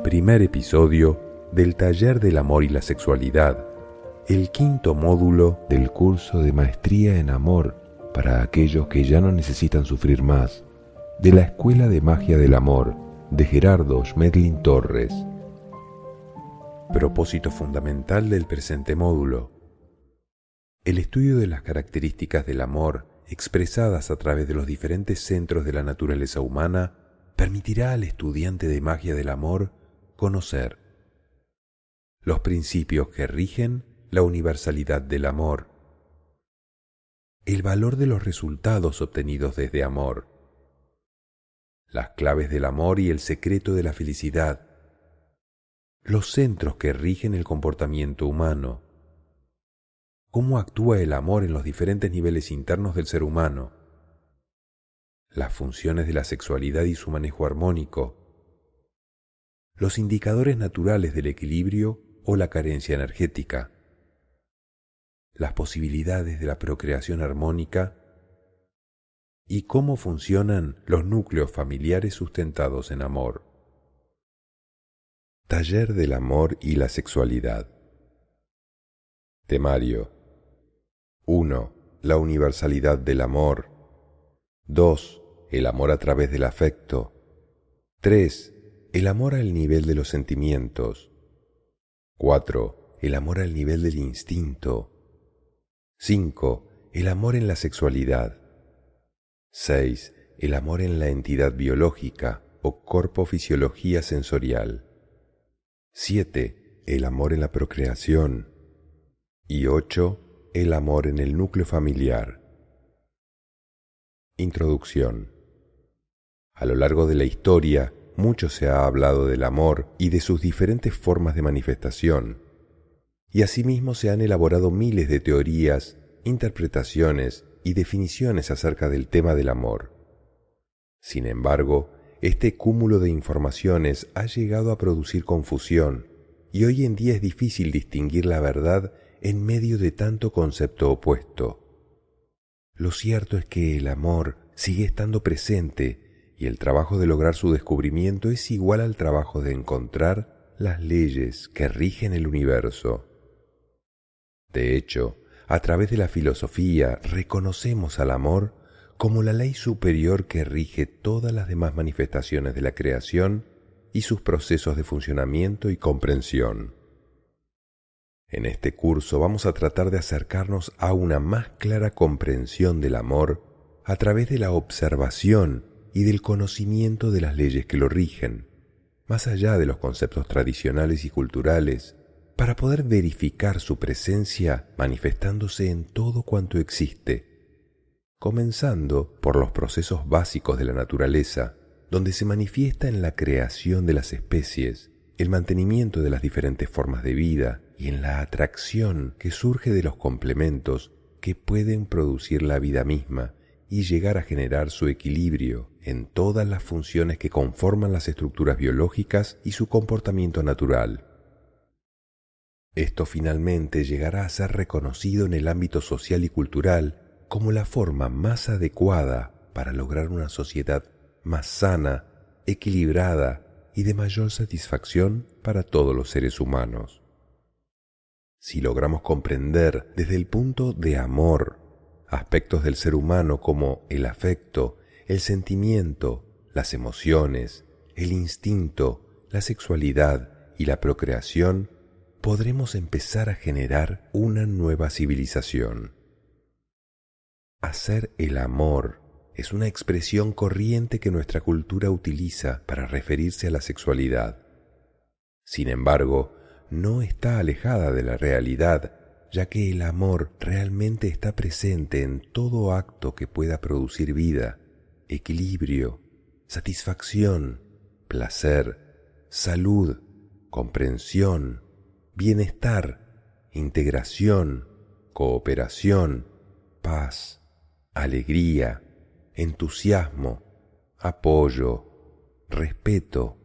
Primer episodio del Taller del Amor y la Sexualidad, el quinto módulo del curso de Maestría en Amor para aquellos que ya no necesitan sufrir más, de la Escuela de Magia del Amor de Gerardo Schmedlin Torres. Propósito fundamental del presente módulo: el estudio de las características del amor expresadas a través de los diferentes centros de la naturaleza humana permitirá al estudiante de magia del amor conocer los principios que rigen la universalidad del amor, el valor de los resultados obtenidos desde amor, las claves del amor y el secreto de la felicidad, los centros que rigen el comportamiento humano, cómo actúa el amor en los diferentes niveles internos del ser humano, las funciones de la sexualidad y su manejo armónico, los indicadores naturales del equilibrio o la carencia energética, las posibilidades de la procreación armónica y cómo funcionan los núcleos familiares sustentados en amor. Taller del amor y la sexualidad. Temario: 1. La universalidad del amor. 2. El amor a través del afecto. 3. El amor al nivel de los sentimientos. 4. El amor al nivel del instinto. 5. El amor en la sexualidad. 6. El amor en la entidad biológica o corpofisiología sensorial. 7. El amor en la procreación. Y 8. El amor en el núcleo familiar. Introducción. A lo largo de la historia, mucho se ha hablado del amor y de sus diferentes formas de manifestación, y asimismo se han elaborado miles de teorías, interpretaciones y definiciones acerca del tema del amor. Sin embargo, este cúmulo de informaciones ha llegado a producir confusión, y hoy en día es difícil distinguir la verdad en medio de tanto concepto opuesto. Lo cierto es que el amor sigue estando presente, y el trabajo de lograr su descubrimiento es igual al trabajo de encontrar las leyes que rigen el universo. De hecho, a través de la filosofía reconocemos al amor como la ley superior que rige todas las demás manifestaciones de la creación y sus procesos de funcionamiento y comprensión. En este curso vamos a tratar de acercarnos a una más clara comprensión del amor a través de la observación y del conocimiento de las leyes que lo rigen, más allá de los conceptos tradicionales y culturales, para poder verificar su presencia manifestándose en todo cuanto existe, comenzando por los procesos básicos de la naturaleza, donde se manifiesta en la creación de las especies, el mantenimiento de las diferentes formas de vida y en la atracción que surge de los complementos que pueden producir la vida misma y llegar a generar su equilibrio en todas las funciones que conforman las estructuras biológicas y su comportamiento natural. Esto finalmente llegará a ser reconocido en el ámbito social y cultural como la forma más adecuada para lograr una sociedad más sana, equilibrada y de mayor satisfacción para todos los seres humanos. Si logramos comprender desde el punto de amor aspectos del ser humano como el afecto, el sentimiento, las emociones, el instinto, la sexualidad y la procreación, podremos empezar a generar una nueva civilización. Hacer el amor es una expresión corriente que nuestra cultura utiliza para referirse a la sexualidad. Sin embargo, no está alejada de la realidad, ya que el amor realmente está presente en todo acto que pueda producir vida, equilibrio, satisfacción, placer, salud, comprensión, bienestar, integración, cooperación, paz, alegría, entusiasmo, apoyo, respeto,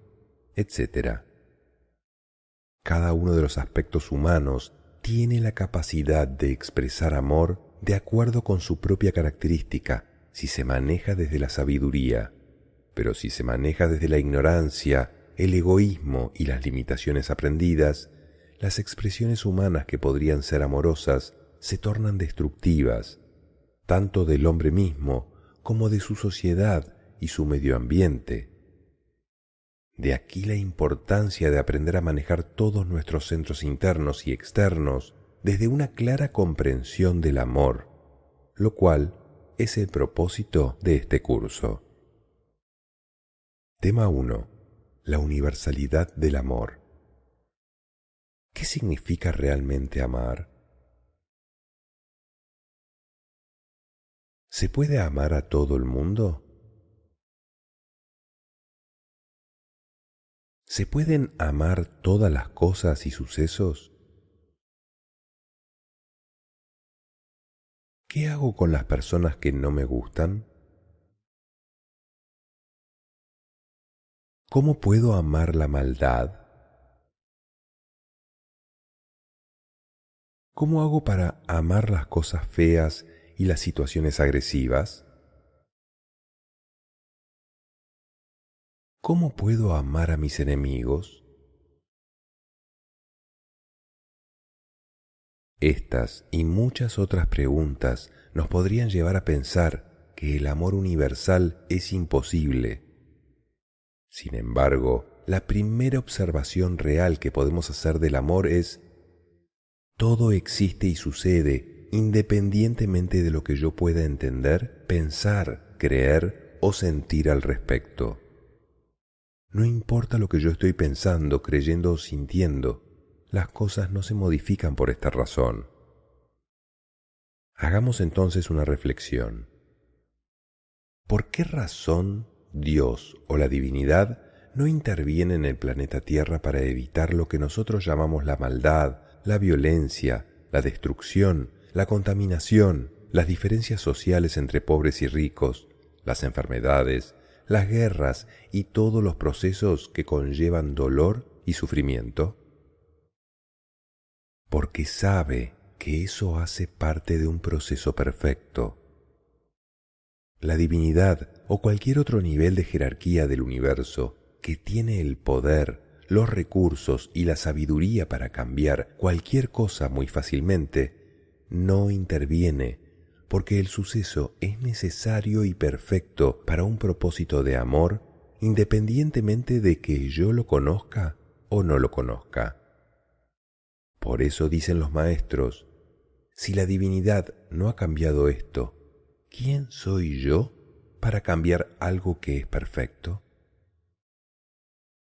etc. Cada uno de los aspectos humanos tiene la capacidad de expresar amor de acuerdo con su propia característica, si se maneja desde la sabiduría. Pero si se maneja desde la ignorancia, el egoísmo y las limitaciones aprendidas, las expresiones humanas que podrían ser amorosas se tornan destructivas, tanto del hombre mismo como de su sociedad y su medio ambiente. De aquí la importancia de aprender a manejar todos nuestros centros internos y externos desde una clara comprensión del amor, lo cual es el propósito de este curso. Tema 1. La universalidad del amor. ¿Qué significa realmente amar? ¿Se puede amar a todo el mundo? ¿Se pueden amar todas las cosas y sucesos? ¿Qué hago con las personas que no me gustan? ¿Cómo puedo amar la maldad? ¿Cómo hago para amar las cosas feas y las situaciones agresivas? ¿Cómo puedo amar a mis enemigos? Estas y muchas otras preguntas nos podrían llevar a pensar que el amor universal es imposible. Sin embargo, la primera observación real que podemos hacer del amor es: todo existe y sucede independientemente de lo que yo pueda entender, pensar, creer o sentir al respecto. No importa lo que yo estoy pensando, creyendo o sintiendo, las cosas no se modifican por esta razón. Hagamos entonces una reflexión. ¿Por qué razón Dios o la divinidad no interviene en el planeta Tierra para evitar lo que nosotros llamamos la maldad, la violencia, la destrucción, la contaminación, las diferencias sociales entre pobres y ricos, las enfermedades, las guerras y todos los procesos que conllevan dolor y sufrimiento? Porque sabe que eso hace parte de un proceso perfecto. La divinidad o cualquier otro nivel de jerarquía del universo que tiene el poder, los recursos y la sabiduría para cambiar cualquier cosa muy fácilmente, no interviene porque el suceso es necesario y perfecto para un propósito de amor, independientemente de que yo lo conozca o no lo conozca. Por eso dicen los maestros: si la divinidad no ha cambiado esto, ¿quién soy yo para cambiar algo que es perfecto?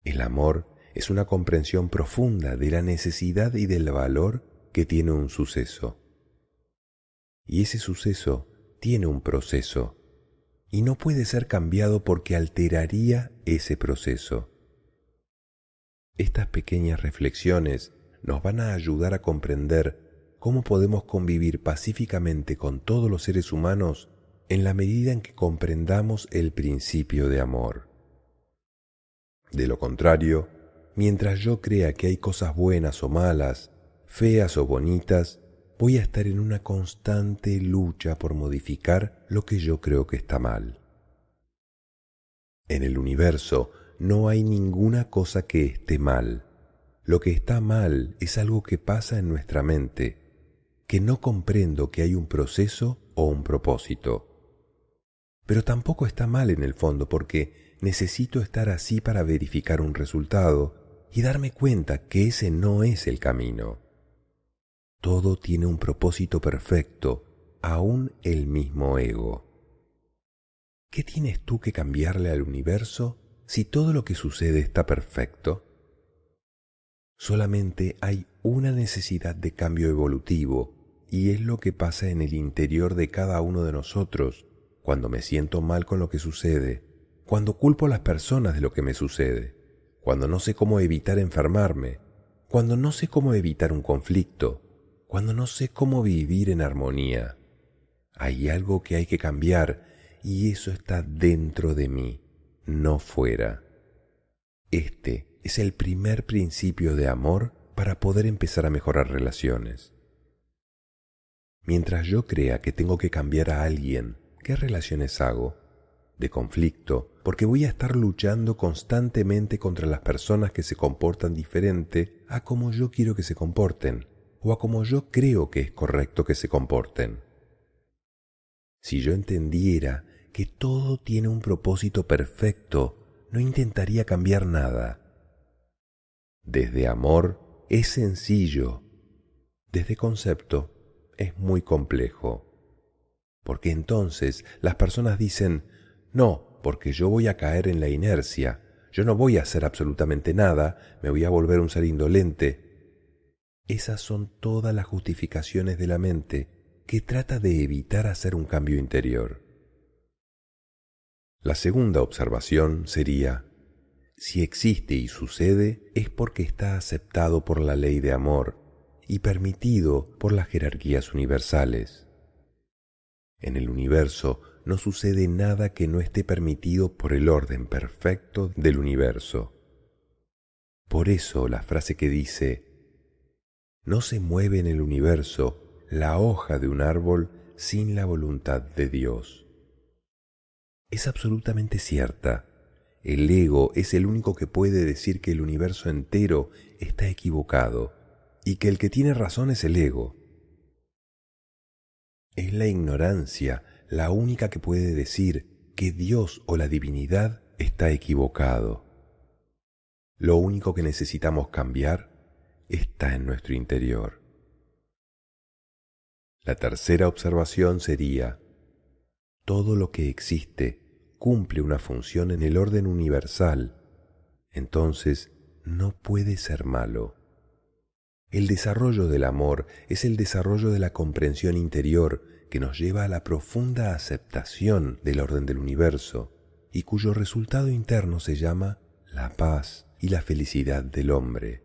El amor es una comprensión profunda de la necesidad y del valor que tiene un suceso. Y ese suceso tiene un proceso, y no puede ser cambiado porque alteraría ese proceso. Estas pequeñas reflexiones nos van a ayudar a comprender cómo podemos convivir pacíficamente con todos los seres humanos en la medida en que comprendamos el principio de amor. De lo contrario, mientras yo crea que hay cosas buenas o malas, feas o bonitas, voy a estar en una constante lucha por modificar lo que yo creo que está mal. En el universo no hay ninguna cosa que esté mal. Lo que está mal es algo que pasa en nuestra mente, que no comprendo que hay un proceso o un propósito. Pero tampoco está mal en el fondo porque necesito estar así para verificar un resultado y darme cuenta que ese no es el camino. Todo tiene un propósito perfecto, aún el mismo ego. ¿Qué tienes tú que cambiarle al universo si todo lo que sucede está perfecto? Solamente hay una necesidad de cambio evolutivo, y es lo que pasa en el interior de cada uno de nosotros cuando me siento mal con lo que sucede, cuando culpo a las personas de lo que me sucede, cuando no sé cómo evitar enfermarme, cuando no sé cómo evitar un conflicto, cuando no sé cómo vivir en armonía. Hay algo que hay que cambiar y eso está dentro de mí, no fuera. Este es el primer principio de amor para poder empezar a mejorar relaciones. Mientras yo crea que tengo que cambiar a alguien, ¿qué relaciones hago? De conflicto, porque voy a estar luchando constantemente contra las personas que se comportan diferente a como yo quiero que se comporten, o a como yo creo que es correcto que se comporten. Si yo entendiera que todo tiene un propósito perfecto, no intentaría cambiar nada. Desde amor es sencillo, desde concepto es muy complejo. Porque entonces las personas dicen, no, porque yo voy a caer en la inercia, yo no voy a hacer absolutamente nada, me voy a volver un ser indolente. Esas son todas las justificaciones de la mente que trata de evitar hacer un cambio interior. La segunda observación sería, si existe y sucede es porque está aceptado por la ley de amor y permitido por las jerarquías universales. En el universo no sucede nada que no esté permitido por el orden perfecto del universo. Por eso la frase que dice, no se mueve en el universo la hoja de un árbol sin la voluntad de Dios. Es absolutamente cierta. El ego es el único que puede decir que el universo entero está equivocado y que el que tiene razón es el ego. Es la ignorancia la única que puede decir que Dios o la divinidad está equivocado. Lo único que necesitamos cambiar está en nuestro interior. La tercera observación sería, todo lo que existe cumple una función en el orden universal, entonces no puede ser malo. El desarrollo del amor es el desarrollo de la comprensión interior que nos lleva a la profunda aceptación del orden del universo y cuyo resultado interno se llama la paz y la felicidad del hombre.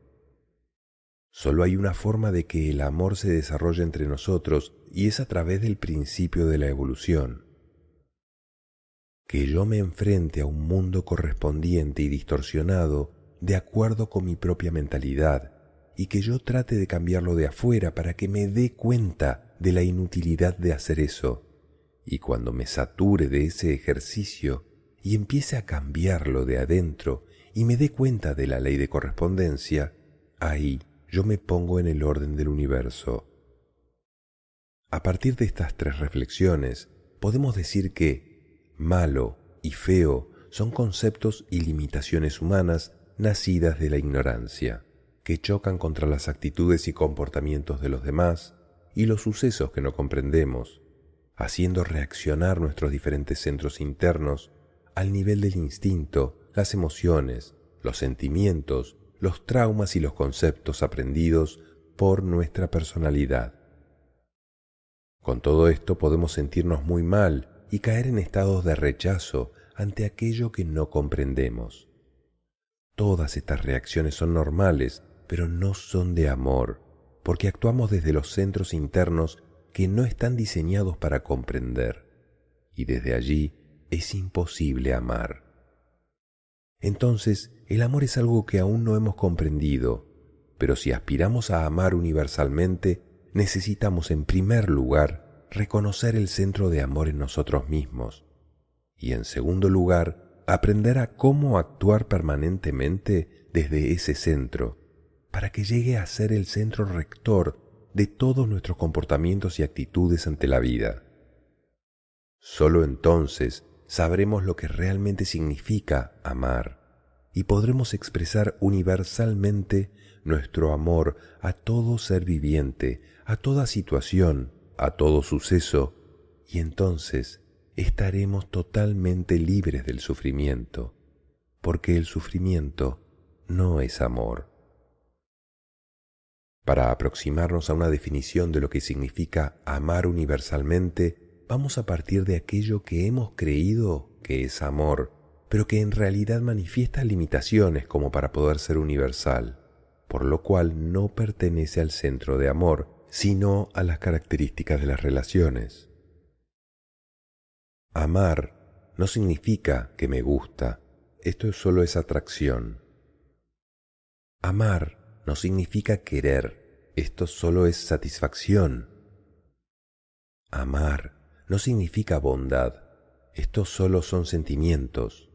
Solo hay una forma de que el amor se desarrolle entre nosotros y es a través del principio de la evolución. Que yo me enfrente a un mundo correspondiente y distorsionado de acuerdo con mi propia mentalidad y que yo trate de cambiarlo de afuera para que me dé cuenta de la inutilidad de hacer eso. Y cuando me sature de ese ejercicio y empiece a cambiarlo de adentro y me dé cuenta de la ley de correspondencia, ahí yo me pongo en el orden del universo. A partir de estas tres reflexiones, podemos decir que malo y feo son conceptos y limitaciones humanas nacidas de la ignorancia, que chocan contra las actitudes y comportamientos de los demás y los sucesos que no comprendemos, haciendo reaccionar nuestros diferentes centros internos al nivel del instinto, las emociones, los sentimientos, los traumas y los conceptos aprendidos por nuestra personalidad. Con todo esto podemos sentirnos muy mal y caer en estados de rechazo ante aquello que no comprendemos. Todas estas reacciones son normales, pero no son de amor, porque actuamos desde los centros internos que no están diseñados para comprender, y desde allí es imposible amar. Entonces, el amor es algo que aún no hemos comprendido, pero si aspiramos a amar universalmente, necesitamos en primer lugar reconocer el centro de amor en nosotros mismos, y en segundo lugar, aprender a cómo actuar permanentemente desde ese centro, para que llegue a ser el centro rector de todos nuestros comportamientos y actitudes ante la vida. Solo entonces sabremos lo que realmente significa amar y podremos expresar universalmente nuestro amor a todo ser viviente, a toda situación, a todo suceso, y entonces estaremos totalmente libres del sufrimiento, porque el sufrimiento no es amor. Para aproximarnos a una definición de lo que significa amar universalmente, vamos a partir de aquello que hemos creído que es amor, pero que en realidad manifiesta limitaciones como para poder ser universal, por lo cual no pertenece al centro de amor, sino a las características de las relaciones. Amar no significa que me gusta, esto solo es atracción. Amar no significa querer, esto solo es satisfacción. Amar no significa bondad, esto solo son sentimientos.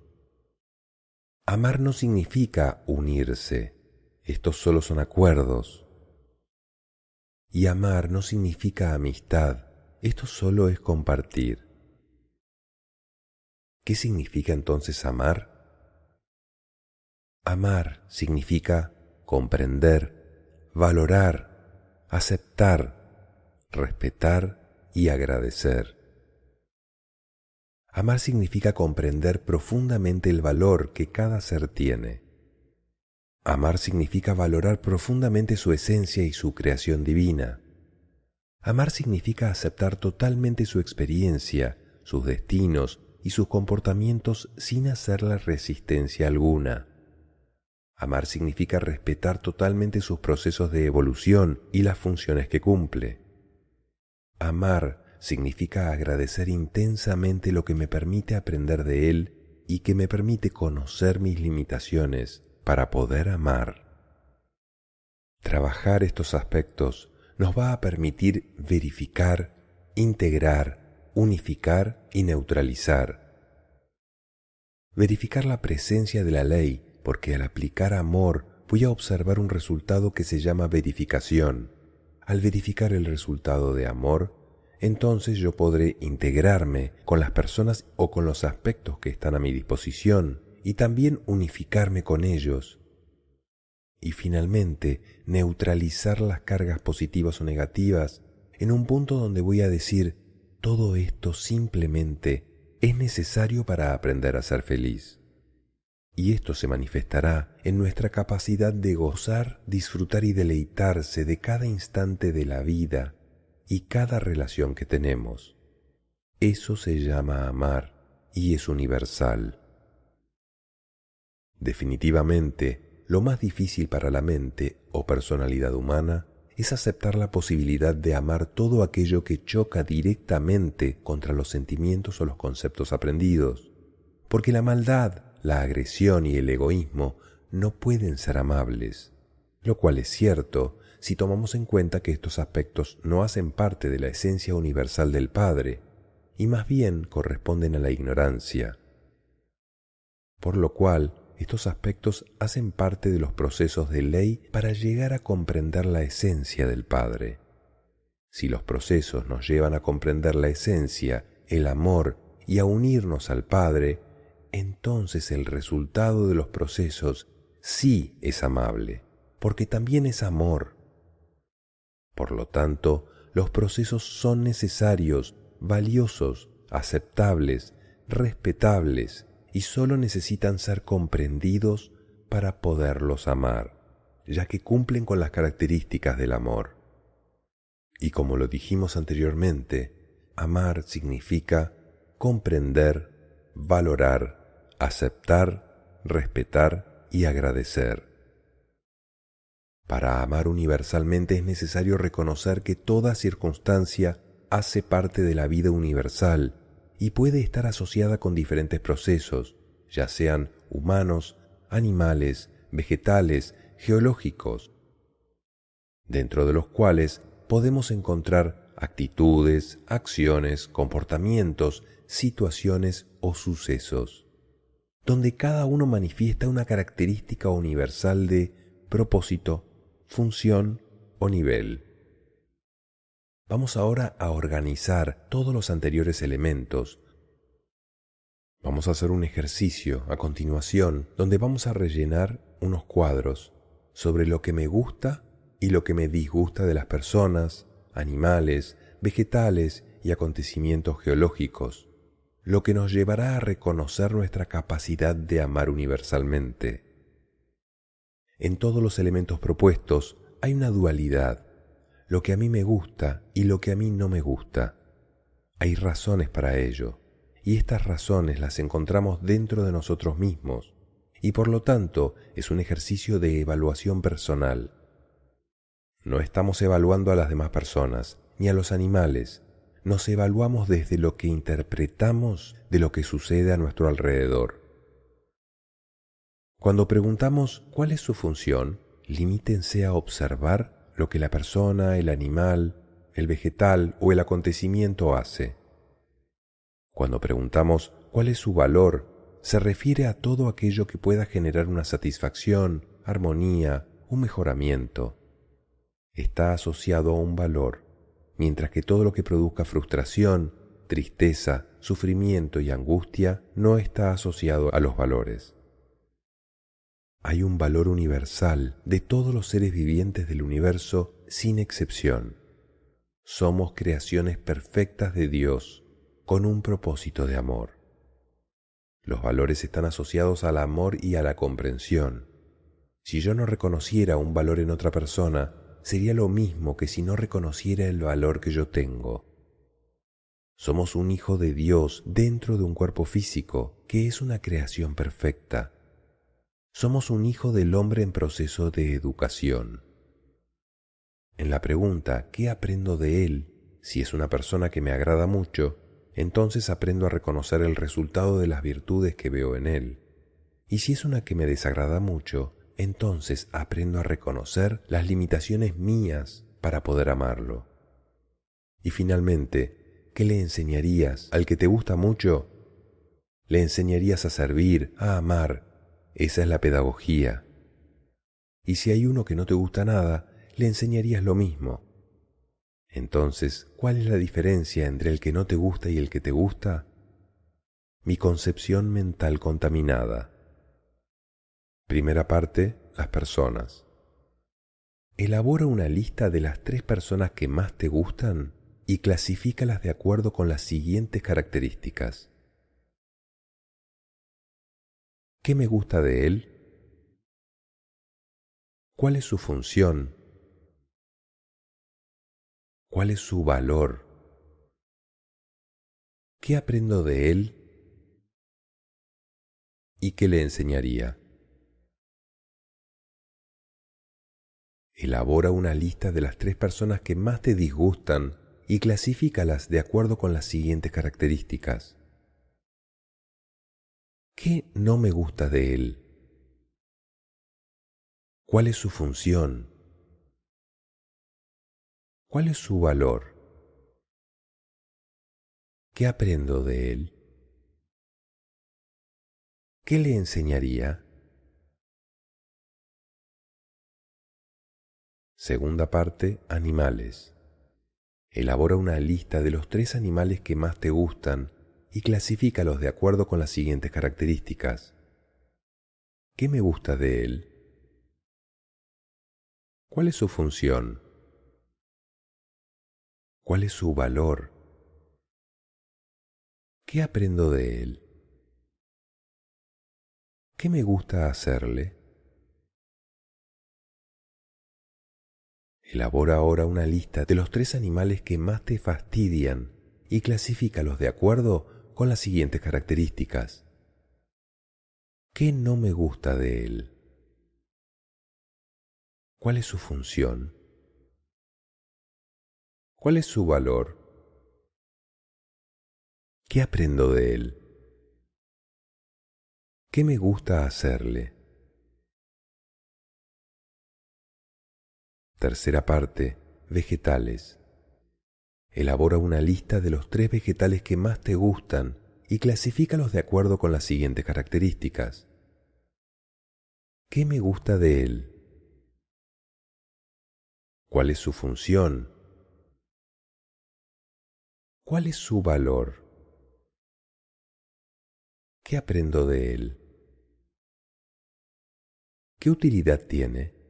Amar no significa unirse, estos solo son acuerdos. Y amar no significa amistad, esto solo es compartir. ¿Qué significa entonces amar? Amar significa comprender, valorar, aceptar, respetar y agradecer. Amar significa comprender profundamente el valor que cada ser tiene. Amar significa valorar profundamente su esencia y su creación divina. Amar significa aceptar totalmente su experiencia, sus destinos y sus comportamientos sin hacerle resistencia alguna. Amar significa respetar totalmente sus procesos de evolución y las funciones que cumple. Amar significa agradecer intensamente lo que me permite aprender de él y que me permite conocer mis limitaciones para poder amar. Trabajar estos aspectos nos va a permitir verificar, integrar, unificar y neutralizar. Verificar la presencia de la ley, porque al aplicar amor voy a observar un resultado que se llama verificación. Al verificar el resultado de amor, entonces yo podré integrarme con las personas o con los aspectos que están a mi disposición y también unificarme con ellos. Y finalmente, neutralizar las cargas positivas o negativas en un punto donde voy a decir, todo esto simplemente es necesario para aprender a ser feliz. Y esto se manifestará en nuestra capacidad de gozar, disfrutar y deleitarse de cada instante de la vida y cada relación que tenemos. Eso se llama amar y es universal. Definitivamente, lo más difícil para la mente o personalidad humana es aceptar la posibilidad de amar todo aquello que choca directamente contra los sentimientos o los conceptos aprendidos, porque la maldad, la agresión y el egoísmo no pueden ser amables, lo cual es cierto si tomamos en cuenta que estos aspectos no hacen parte de la esencia universal del Padre y más bien corresponden a la ignorancia, por lo cual estos aspectos hacen parte de los procesos de ley para llegar a comprender la esencia del Padre. Si los procesos nos llevan a comprender la esencia, el amor y a unirnos al Padre, entonces el resultado de los procesos sí es amable, porque también es amor. Por lo tanto, los procesos son necesarios, valiosos, aceptables, respetables, y solo necesitan ser comprendidos para poderlos amar, ya que cumplen con las características del amor. Y como lo dijimos anteriormente, amar significa comprender, valorar, aceptar, respetar y agradecer. Para amar universalmente es necesario reconocer que toda circunstancia hace parte de la vida universal y puede estar asociada con diferentes procesos, ya sean humanos, animales, vegetales, geológicos, dentro de los cuales podemos encontrar actitudes, acciones, comportamientos, situaciones o sucesos, donde cada uno manifiesta una característica universal de propósito, función o nivel. Vamos ahora a organizar todos los anteriores elementos. Vamos a hacer un ejercicio a continuación donde vamos a rellenar unos cuadros sobre lo que me gusta y lo que me disgusta de las personas, animales, vegetales y acontecimientos geológicos, lo que nos llevará a reconocer nuestra capacidad de amar universalmente. En todos los elementos propuestos hay una dualidad, lo que a mí me gusta y lo que a mí no me gusta. Hay razones para ello, y estas razones las encontramos dentro de nosotros mismos, y por lo tanto es un ejercicio de evaluación personal. No estamos evaluando a las demás personas, ni a los animales, nos evaluamos desde lo que interpretamos de lo que sucede a nuestro alrededor. Cuando preguntamos ¿cuál es su función?, limítense a observar lo que la persona, el animal, el vegetal o el acontecimiento hace. Cuando preguntamos cuál es su valor, se refiere a todo aquello que pueda generar una satisfacción, armonía, un mejoramiento. Está asociado a un valor, mientras que todo lo que produzca frustración, tristeza, sufrimiento y angustia no está asociado a los valores. Hay un valor universal de todos los seres vivientes del universo sin excepción. Somos creaciones perfectas de Dios con un propósito de amor. Los valores están asociados al amor y a la comprensión. Si yo no reconociera un valor en otra persona, sería lo mismo que si no reconociera el valor que yo tengo. Somos un hijo de Dios dentro de un cuerpo físico que es una creación perfecta. Somos un hijo del hombre en proceso de educación. En la pregunta ¿qué aprendo de él? Si es una persona que me agrada mucho, entonces aprendo a reconocer el resultado de las virtudes que veo en él. Y si es una que me desagrada mucho, entonces aprendo a reconocer las limitaciones mías para poder amarlo. Y finalmente, ¿qué le enseñarías al que te gusta mucho? Le enseñarías a servir, a amar. Esa es la pedagogía. Y si hay uno que no te gusta nada, le enseñarías lo mismo. Entonces, ¿cuál es la diferencia entre el que no te gusta y el que te gusta? Mi concepción mental contaminada. Primera parte, las personas. Elabora una lista de las 3 personas que más te gustan y clasifícalas de acuerdo con las siguientes características. ¿Qué me gusta de él? ¿Cuál es su función? ¿Cuál es su valor? ¿Qué aprendo de él? ¿Y qué le enseñaría? Elabora una lista de las 3 personas que más te disgustan y clasifícalas de acuerdo con las siguientes características. ¿Qué no me gusta de él? ¿Cuál es su función? ¿Cuál es su valor? ¿Qué aprendo de él? ¿Qué le enseñaría? Segunda parte, animales. Elabora una lista de los 3 animales que más te gustan y clasifícalos de acuerdo con las siguientes características. ¿Qué me gusta de él? ¿Cuál es su función? ¿Cuál es su valor? ¿Qué aprendo de él? ¿Qué me gusta hacerle? Elabora ahora una lista de los 3 animales que más te fastidian y clasifícalos de acuerdo con las siguientes características. ¿Qué no me gusta de él? ¿Cuál es su función? ¿Cuál es su valor? ¿Qué aprendo de él? ¿Qué me gusta hacerle? Tercera parte, vegetales. Elabora una lista de los 3 vegetales que más te gustan y clasifícalos de acuerdo con las siguientes características. ¿Qué me gusta de él? ¿Cuál es su función? ¿Cuál es su valor? ¿Qué aprendo de él? ¿Qué utilidad tiene?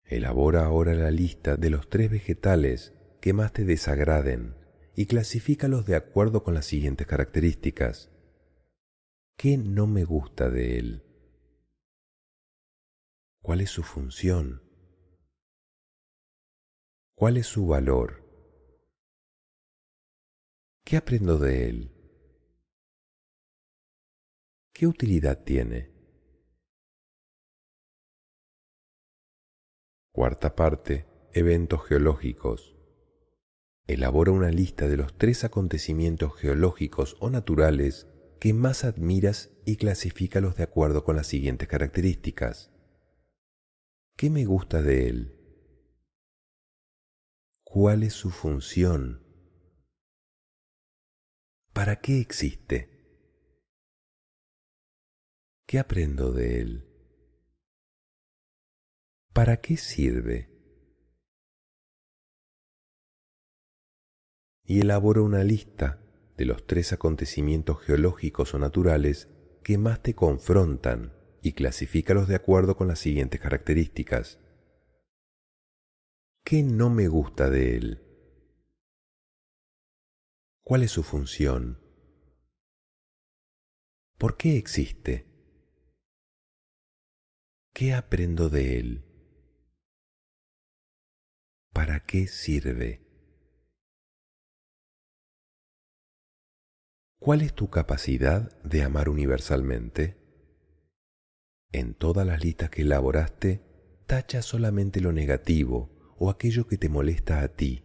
Elabora ahora la lista de los 3 vegetales que más te desagraden y clasifícalos de acuerdo con las siguientes características. ¿Qué no me gusta de él? ¿Cuál es su función? ¿Cuál es su valor? ¿Qué aprendo de él? ¿Qué utilidad tiene? Cuarta parte, eventos geológicos. Elabora una lista de los 3 acontecimientos geológicos o naturales que más admiras y clasifícalos de acuerdo con las siguientes características. ¿Qué me gusta de él? ¿Cuál es su función? ¿Para qué existe? ¿Qué aprendo de él? ¿Para qué sirve? Y elabora una lista de los 3 acontecimientos geológicos o naturales que más te confrontan y clasifícalos de acuerdo con las siguientes características. ¿Qué no me gusta de él? ¿Cuál es su función? ¿Por qué existe? ¿Qué aprendo de él? ¿Para qué sirve? ¿Cuál es tu capacidad de amar universalmente? En todas las listas que elaboraste, tacha solamente lo negativo o aquello que te molesta a ti.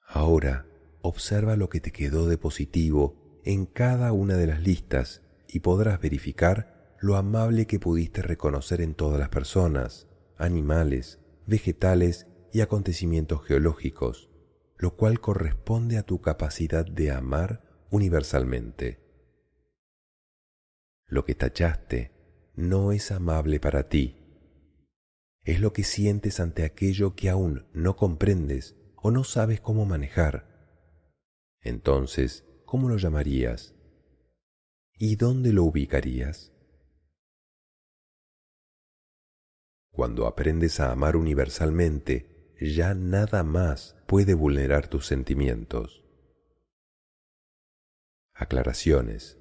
Ahora, observa lo que te quedó de positivo en cada una de las listas y podrás verificar lo amable que pudiste reconocer en todas las personas, animales, vegetales y acontecimientos geológicos, lo cual corresponde a tu capacidad de amar universalmente. Lo que tachaste no es amable para ti. Es lo que sientes ante aquello que aún no comprendes o no sabes cómo manejar. Entonces, ¿cómo lo llamarías? ¿Y dónde lo ubicarías? Cuando aprendes a amar universalmente, ya nada más puede vulnerar tus sentimientos. Aclaraciones.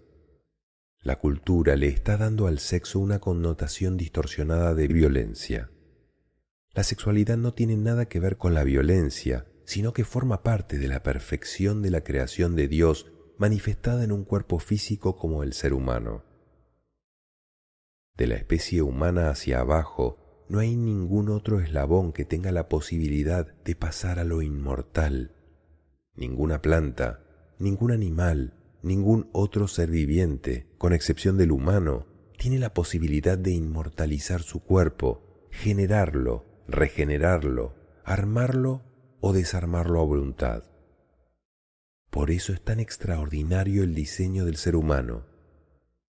La cultura le está dando al sexo una connotación distorsionada de violencia. La sexualidad no tiene nada que ver con la violencia, sino que forma parte de la perfección de la creación de Dios manifestada en un cuerpo físico como el ser humano. De la especie humana hacia abajo, no hay ningún otro eslabón que tenga la posibilidad de pasar a lo inmortal. Ninguna planta, ningún animal, ningún otro ser viviente, con excepción del humano, tiene la posibilidad de inmortalizar su cuerpo, generarlo, regenerarlo, armarlo o desarmarlo a voluntad. Por eso es tan extraordinario el diseño del ser humano.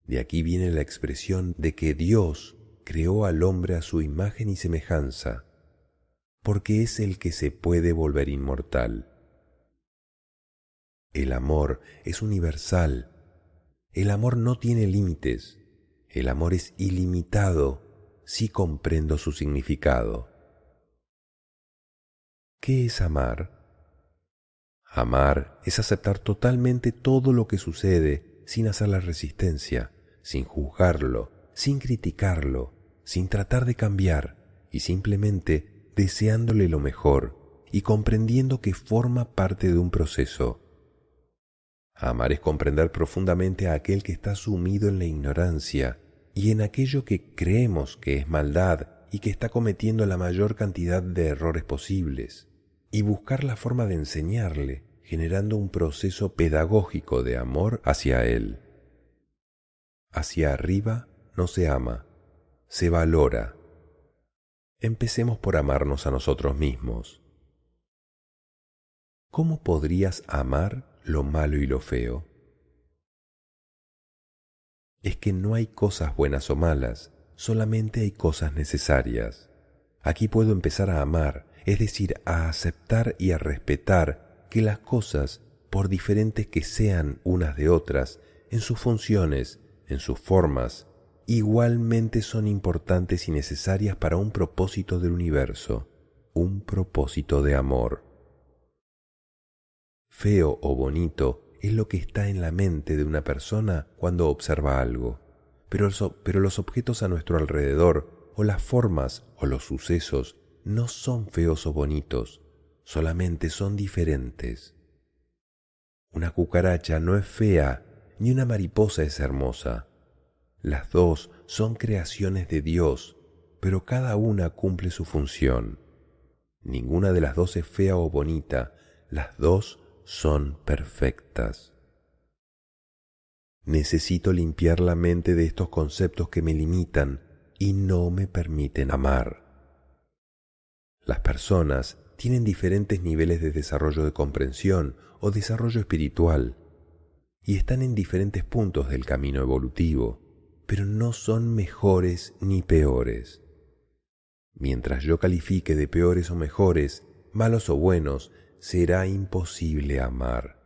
De aquí viene la expresión de que Dios creó al hombre a su imagen y semejanza, porque es el que se puede volver inmortal. El amor es universal. El amor no tiene límites. El amor es ilimitado si comprendo su significado. ¿Qué es amar? Amar es aceptar totalmente todo lo que sucede sin hacer la resistencia, sin juzgarlo, sin criticarlo, sin tratar de cambiar y simplemente deseándole lo mejor y comprendiendo que forma parte de un proceso. Amar es comprender profundamente a aquel que está sumido en la ignorancia y en aquello que creemos que es maldad y que está cometiendo la mayor cantidad de errores posibles, y buscar la forma de enseñarle, generando un proceso pedagógico de amor hacia él. Hacia arriba no se ama, se valora. Empecemos por amarnos a nosotros mismos. ¿Cómo podrías amar lo malo y lo feo? Es que no hay cosas buenas o malas, solamente hay cosas necesarias. Aquí puedo empezar a amar, es decir, a aceptar y a respetar que las cosas, por diferentes que sean unas de otras, en sus funciones, en sus formas, igualmente son importantes y necesarias para un propósito del universo, un propósito de amor. Feo o bonito es lo que está en la mente de una persona cuando observa algo, pero los objetos a nuestro alrededor, o las formas o los sucesos, no son feos o bonitos, solamente son diferentes. Una cucaracha no es fea, ni una mariposa es hermosa. Las dos son creaciones de Dios, pero cada una cumple su función. Ninguna de las dos es fea o bonita, las dos son perfectas. Necesito limpiar la mente de estos conceptos que me limitan y no me permiten amar. Las personas tienen diferentes niveles de desarrollo de comprensión o desarrollo espiritual y están en diferentes puntos del camino evolutivo, pero no son mejores ni peores. Mientras yo califique de peores o mejores, malos o buenos, será imposible amar.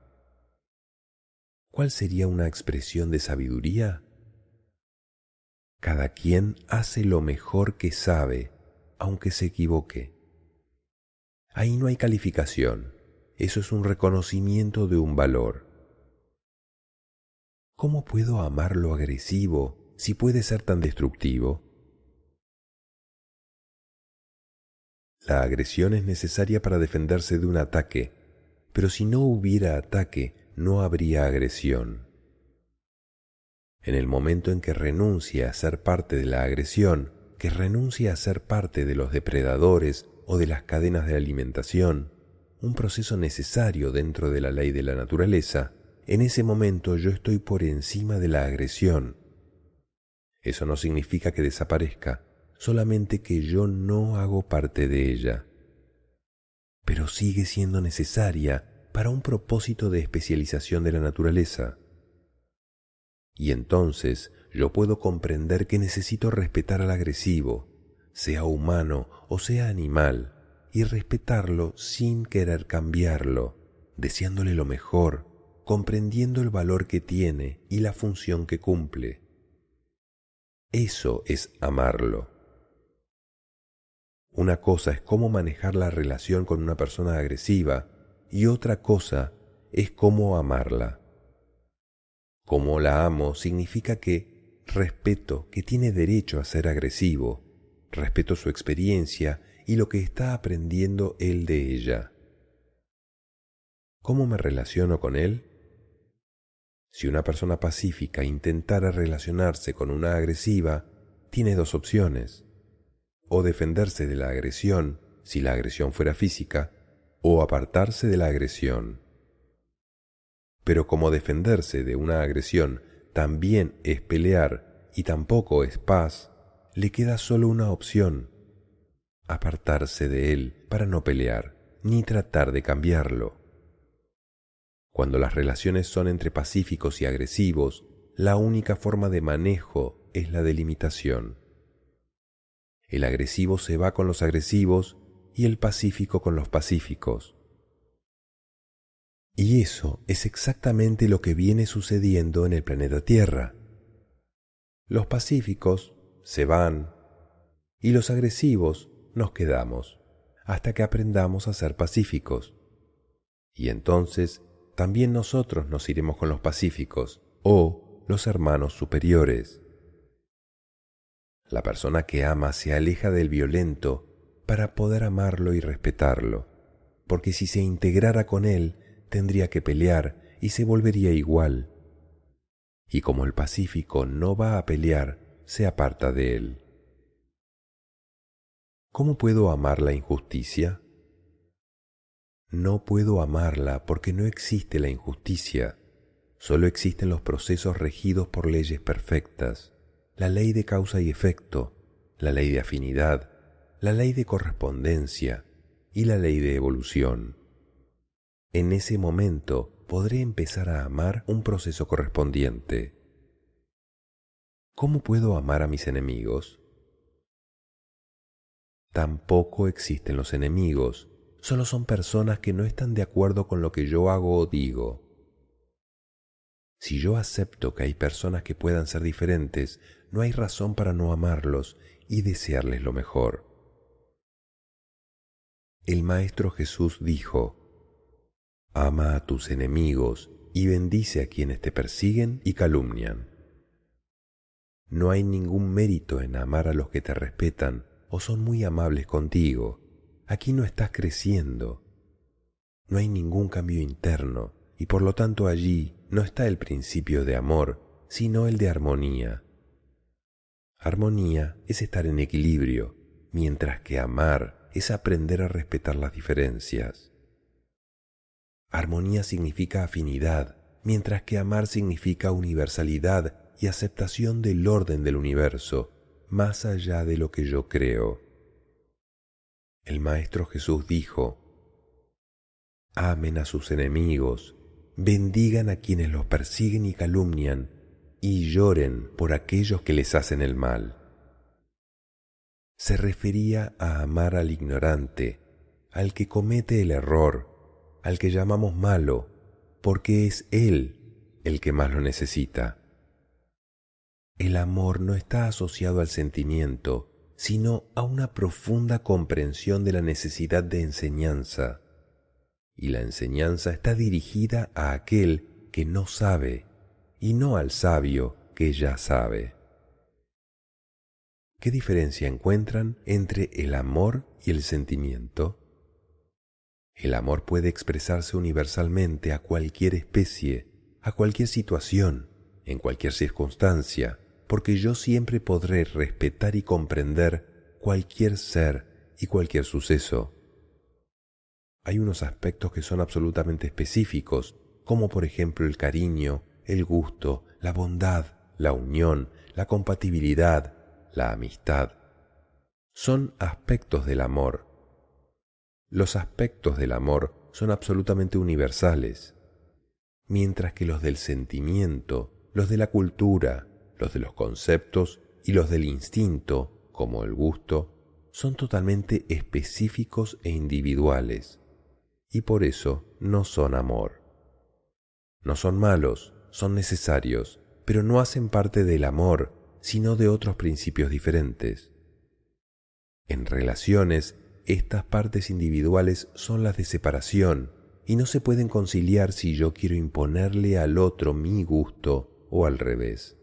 ¿Cuál sería una expresión de sabiduría? Cada quien hace lo mejor que sabe, aunque se equivoque. Ahí no hay calificación, eso es un reconocimiento de un valor. ¿Cómo puedo amar lo agresivo si puede ser tan destructivo? La agresión es necesaria para defenderse de un ataque, pero si no hubiera ataque, no habría agresión. En el momento en que renuncia a ser parte de la agresión, que renuncia a ser parte de los depredadores o de las cadenas de alimentación, un proceso necesario dentro de la ley de la naturaleza, en ese momento yo estoy por encima de la agresión. Eso no significa que desaparezca, solamente que yo no hago parte de ella. Pero sigue siendo necesaria para un propósito de especialización de la naturaleza. Y entonces yo puedo comprender que necesito respetar al agresivo, sea humano o sea animal, y respetarlo sin querer cambiarlo, deseándole lo mejor, comprendiendo el valor que tiene y la función que cumple. Eso es amarlo. Una cosa es cómo manejar la relación con una persona agresiva y otra cosa es cómo amarla. Cómo la amo significa que respeto que tiene derecho a ser agresivo, respeto su experiencia y lo que está aprendiendo él de ella. ¿Cómo me relaciono con él? Si una persona pacífica intentara relacionarse con una agresiva, tiene dos opciones: o defenderse de la agresión, si la agresión fuera física, o apartarse de la agresión. Pero como defenderse de una agresión también es pelear y tampoco es paz, le queda solo una opción: apartarse de él para no pelear, ni tratar de cambiarlo. Cuando las relaciones son entre pacíficos y agresivos, la única forma de manejo es la delimitación. El agresivo se va con los agresivos y el pacífico con los pacíficos. Y eso es exactamente lo que viene sucediendo en el planeta Tierra. Los pacíficos se van y los agresivos nos quedamos hasta que aprendamos a ser pacíficos. Y entonces también nosotros nos iremos con los pacíficos o los hermanos superiores. La persona que ama se aleja del violento para poder amarlo y respetarlo, porque si se integrara con él, tendría que pelear y se volvería igual. Y como el pacífico no va a pelear, se aparta de él. ¿Cómo puedo amar la injusticia? No puedo amarla porque no existe la injusticia, solo existen los procesos regidos por leyes perfectas, la ley de causa y efecto, la ley de afinidad, la ley de correspondencia y la ley de evolución. En ese momento podré empezar a amar un proceso correspondiente. ¿Cómo puedo amar a mis enemigos? Tampoco existen los enemigos, solo son personas que no están de acuerdo con lo que yo hago o digo. Si yo acepto que hay personas que puedan ser diferentes, no hay razón para no amarlos y desearles lo mejor. El Maestro Jesús dijo: ama a tus enemigos y bendice a quienes te persiguen y calumnian. No hay ningún mérito en amar a los que te respetan o son muy amables contigo. Aquí no estás creciendo. No hay ningún cambio interno y por lo tanto allí no está el principio de amor, sino el de armonía. Armonía es estar en equilibrio, mientras que amar es aprender a respetar las diferencias. Armonía significa afinidad, mientras que amar significa universalidad y aceptación del orden del universo, más allá de lo que yo creo. El Maestro Jesús dijo: amen a sus enemigos, bendigan a quienes los persiguen y calumnian, y lloren por aquellos que les hacen el mal. Se refería a amar al ignorante, al que comete el error, al que llamamos malo, porque es él el que más lo necesita. El amor no está asociado al sentimiento, sino a una profunda comprensión de la necesidad de enseñanza. Y la enseñanza está dirigida a aquel que no sabe, y no al sabio que ya sabe. ¿Qué diferencia encuentran entre el amor y el sentimiento? El amor puede expresarse universalmente a cualquier especie, a cualquier situación, en cualquier circunstancia, porque yo siempre podré respetar y comprender cualquier ser y cualquier suceso. Hay unos aspectos que son absolutamente específicos, como por ejemplo el cariño, el gusto, la bondad, la unión, la compatibilidad, la amistad. Son aspectos del amor. Los aspectos del amor son absolutamente universales, mientras que los del sentimiento, los de la cultura, los de los conceptos y los del instinto, como el gusto, son totalmente específicos e individuales, y por eso no son amor. No son malos, son necesarios, pero no hacen parte del amor, sino de otros principios diferentes. En relaciones, estas partes individuales son las de separación y no se pueden conciliar si yo quiero imponerle al otro mi gusto o al revés.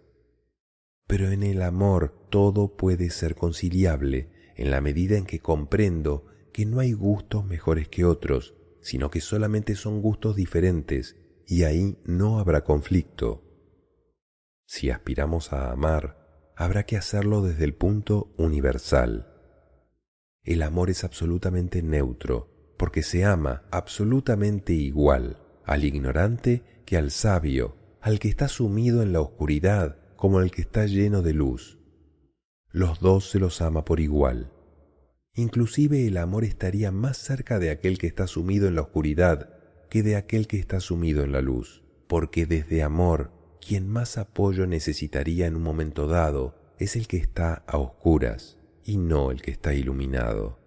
Pero en el amor todo puede ser conciliable en la medida en que comprendo que no hay gustos mejores que otros, sino que solamente son gustos diferentes y ahí no habrá conflicto. Si aspiramos a amar, habrá que hacerlo desde el punto universal. El amor es absolutamente neutro, porque se ama absolutamente igual al ignorante que al sabio, al que está sumido en la oscuridad como al que está lleno de luz. Los dos se los ama por igual. Inclusive el amor estaría más cerca de aquel que está sumido en la oscuridad que de aquel que está sumido en la luz, porque desde amor, quien más apoyo necesitaría en un momento dado es el que está a oscuras y no el que está iluminado.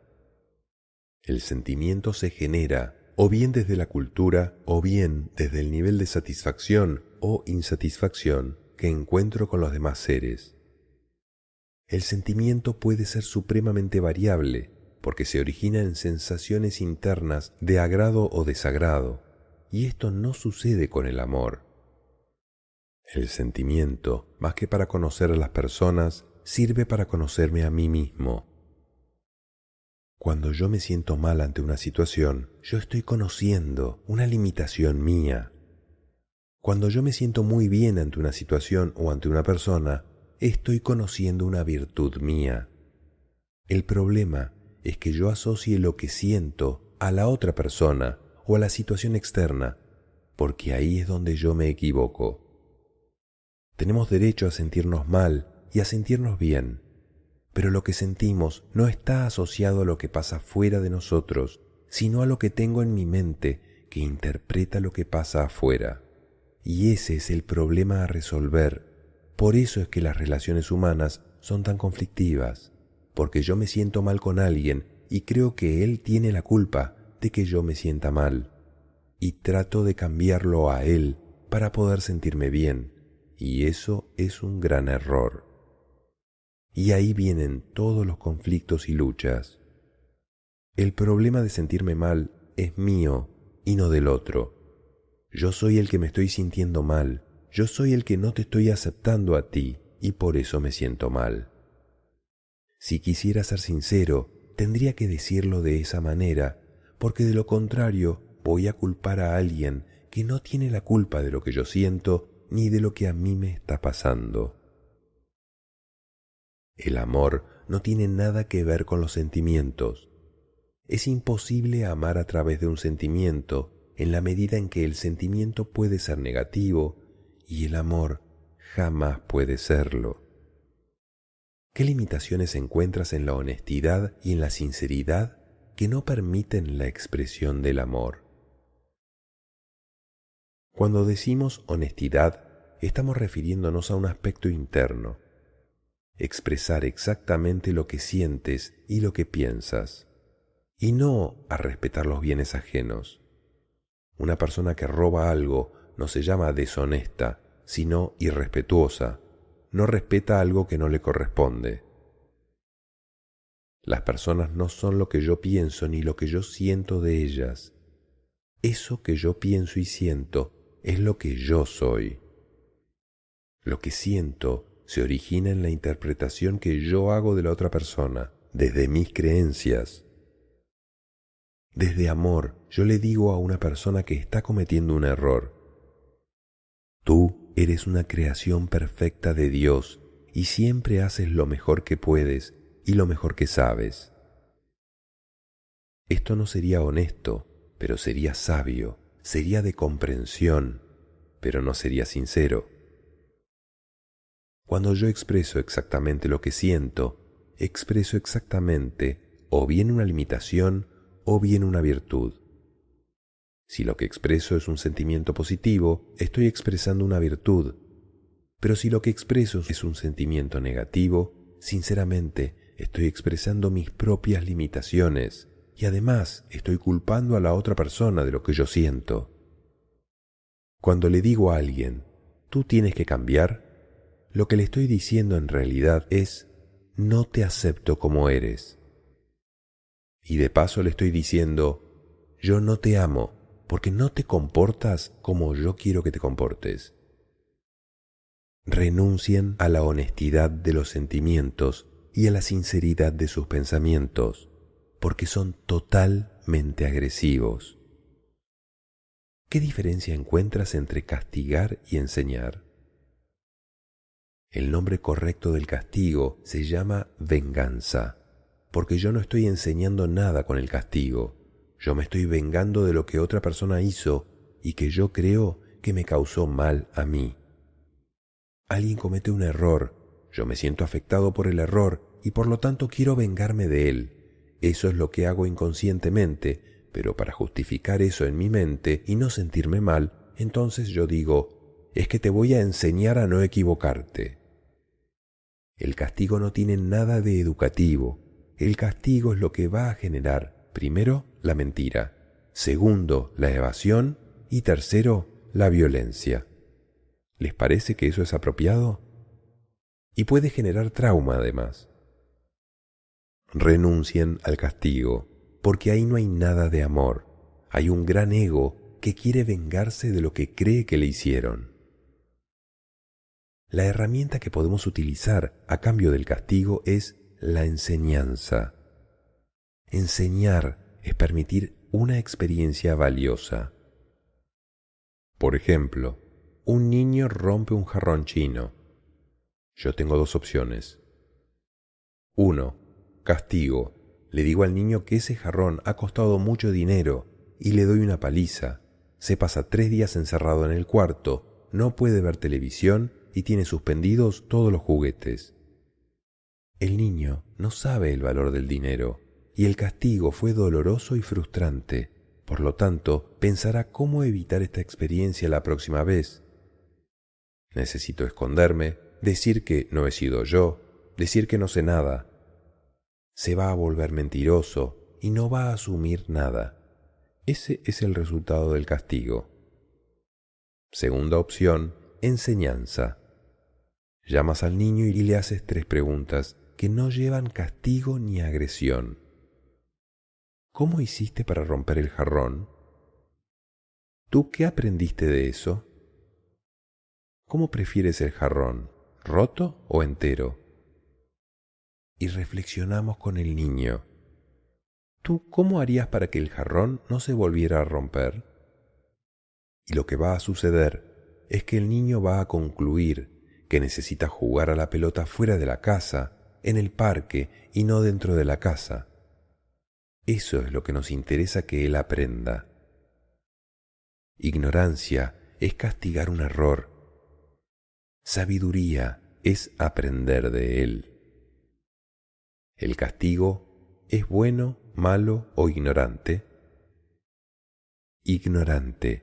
El sentimiento se genera o bien desde la cultura o bien desde el nivel de satisfacción o insatisfacción que encuentro con los demás seres. El sentimiento puede ser supremamente variable porque se origina en sensaciones internas de agrado o desagrado, y esto no sucede con el amor. El sentimiento, más que para conocer a las personas, sirve para conocerme a mí mismo. Cuando yo me siento mal ante una situación, yo estoy conociendo una limitación mía. Cuando yo me siento muy bien ante una situación o ante una persona, estoy conociendo una virtud mía. El problema es que yo asocie lo que siento a la otra persona o a la situación externa, porque ahí es donde yo me equivoco. Tenemos derecho a sentirnos mal y a sentirnos bien, pero lo que sentimos no está asociado a lo que pasa fuera de nosotros, sino a lo que tengo en mi mente que interpreta lo que pasa afuera. Y ese es el problema a resolver. Por eso es que las relaciones humanas son tan conflictivas, porque yo me siento mal con alguien y creo que él tiene la culpa de que yo me sienta mal, y trato de cambiarlo a él para poder sentirme bien, y eso es un gran error. Y ahí vienen todos los conflictos y luchas. El problema de sentirme mal es mío y no del otro. Yo soy el que me estoy sintiendo mal, yo soy el que no te estoy aceptando a ti y por eso me siento mal. Si quisiera ser sincero, tendría que decirlo de esa manera, porque de lo contrario voy a culpar a alguien que no tiene la culpa de lo que yo siento ni de lo que a mí me está pasando. El amor no tiene nada que ver con los sentimientos. Es imposible amar a través de un sentimiento, en la medida en que el sentimiento puede ser negativo y el amor jamás puede serlo. ¿Qué limitaciones encuentras en la honestidad y en la sinceridad que no permiten la expresión del amor? Cuando decimos honestidad, estamos refiriéndonos a un aspecto interno, expresar exactamente lo que sientes y lo que piensas, y no a respetar los bienes ajenos. Una persona que roba algo no se llama deshonesta, sino irrespetuosa. No respeta algo que no le corresponde. Las personas no son lo que yo pienso ni lo que yo siento de ellas. Eso que yo pienso y siento es lo que yo soy. Lo que siento se origina en la interpretación que yo hago de la otra persona, desde mis creencias. Desde amor, yo le digo a una persona que está cometiendo un error: tú eres una creación perfecta de Dios y siempre haces lo mejor que puedes y lo mejor que sabes. Esto no sería honesto, pero sería sabio, sería de comprensión, pero no sería sincero. Cuando yo expreso exactamente lo que siento, expreso exactamente o bien una limitación o bien una virtud. Si lo que expreso es un sentimiento positivo, estoy expresando una virtud. Pero si lo que expreso es un sentimiento negativo, sinceramente estoy expresando mis propias limitaciones y además estoy culpando a la otra persona de lo que yo siento. Cuando le digo a alguien, tú tienes que cambiar, lo que le estoy diciendo en realidad es, no te acepto como eres. Y de paso le estoy diciendo, yo no te amo porque no te comportas como yo quiero que te comportes. Renuncien a la honestidad de los sentimientos y a la sinceridad de sus pensamientos, porque son totalmente agresivos. ¿Qué diferencia encuentras entre castigar y enseñar? El nombre correcto del castigo se llama venganza, porque yo no estoy enseñando nada con el castigo. Yo me estoy vengando de lo que otra persona hizo y que yo creo que me causó mal a mí. Alguien comete un error, yo me siento afectado por el error y por lo tanto quiero vengarme de él. Eso es lo que hago inconscientemente, pero para justificar eso en mi mente y no sentirme mal, entonces yo digo, es que te voy a enseñar a no equivocarte. El castigo no tiene nada de educativo. El castigo es lo que va a generar, primero, la mentira, segundo, la evasión y tercero, la violencia. ¿Les parece que eso es apropiado? Y puede generar trauma además. Renuncien al castigo, porque ahí no hay nada de amor. Hay un gran ego que quiere vengarse de lo que cree que le hicieron. La herramienta que podemos utilizar a cambio del castigo es la enseñanza. Enseñar es permitir una experiencia valiosa. Por ejemplo, un niño rompe un jarrón chino. Yo tengo dos opciones. 1. Castigo. Le digo al niño que ese jarrón ha costado mucho dinero y le doy una paliza. Se pasa 3 días encerrado en el cuarto, no puede ver televisión y tiene suspendidos todos los juguetes. El niño no sabe el valor del dinero y el castigo fue doloroso y frustrante. Por lo tanto, pensará cómo evitar esta experiencia la próxima vez. Necesito esconderme, decir que no he sido yo, decir que no sé nada. Se va a volver mentiroso y no va a asumir nada. Ese es el resultado del castigo. Segunda opción, enseñanza. Llamas al niño y le haces 3 preguntas que no llevan castigo ni agresión. ¿Cómo hiciste para romper el jarrón? ¿Tú qué aprendiste de eso? ¿Cómo prefieres el jarrón, roto o entero? Y reflexionamos con el niño. ¿Tú cómo harías para que el jarrón no se volviera a romper? Y lo que va a suceder es que el niño va a concluir que necesita jugar a la pelota fuera de la casa, en el parque y no dentro de la casa. Eso es lo que nos interesa que él aprenda. Ignorancia es castigar un error. Sabiduría es aprender de él. ¿El castigo es bueno, malo o ignorante? Ignorante.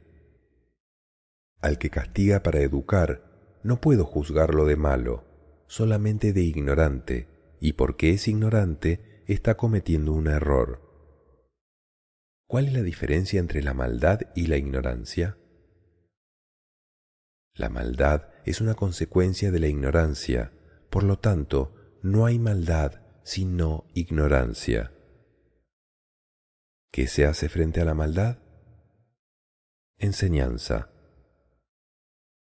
Al que castiga para educar, no puedo juzgarlo de malo, solamente de ignorante, y porque es ignorante, está cometiendo un error. ¿Cuál es la diferencia entre la maldad y la ignorancia? La maldad es una consecuencia de la ignorancia, por lo tanto, no hay maldad sino ignorancia. ¿Qué se hace frente a la maldad? Enseñanza.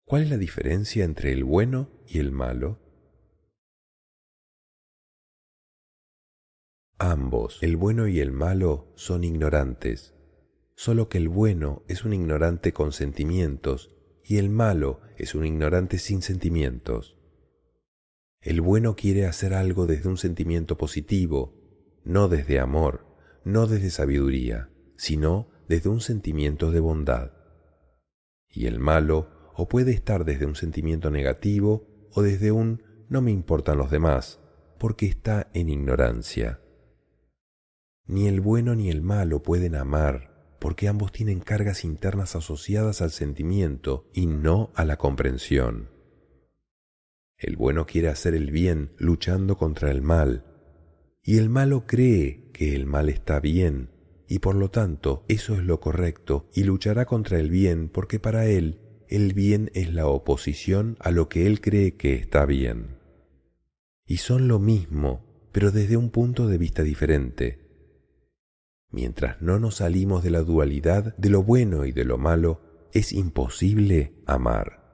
¿Cuál es la diferencia entre el bueno y el malo? Ambos, el bueno y el malo, son ignorantes, solo que el bueno es un ignorante con sentimientos y el malo es un ignorante sin sentimientos. El bueno quiere hacer algo desde un sentimiento positivo, no desde amor, no desde sabiduría, sino desde un sentimiento de bondad. Y el malo o puede estar desde un sentimiento negativo o desde un no me importan los demás, porque está en ignorancia. Ni el bueno ni el malo pueden amar, porque ambos tienen cargas internas asociadas al sentimiento y no a la comprensión. El bueno quiere hacer el bien luchando contra el mal, y el malo cree que el mal está bien, y por lo tanto eso es lo correcto, y luchará contra el bien porque para él el bien es la oposición a lo que él cree que está bien. Y son lo mismo, pero desde un punto de vista diferente. Mientras no nos salimos de la dualidad de lo bueno y de lo malo, es imposible amar.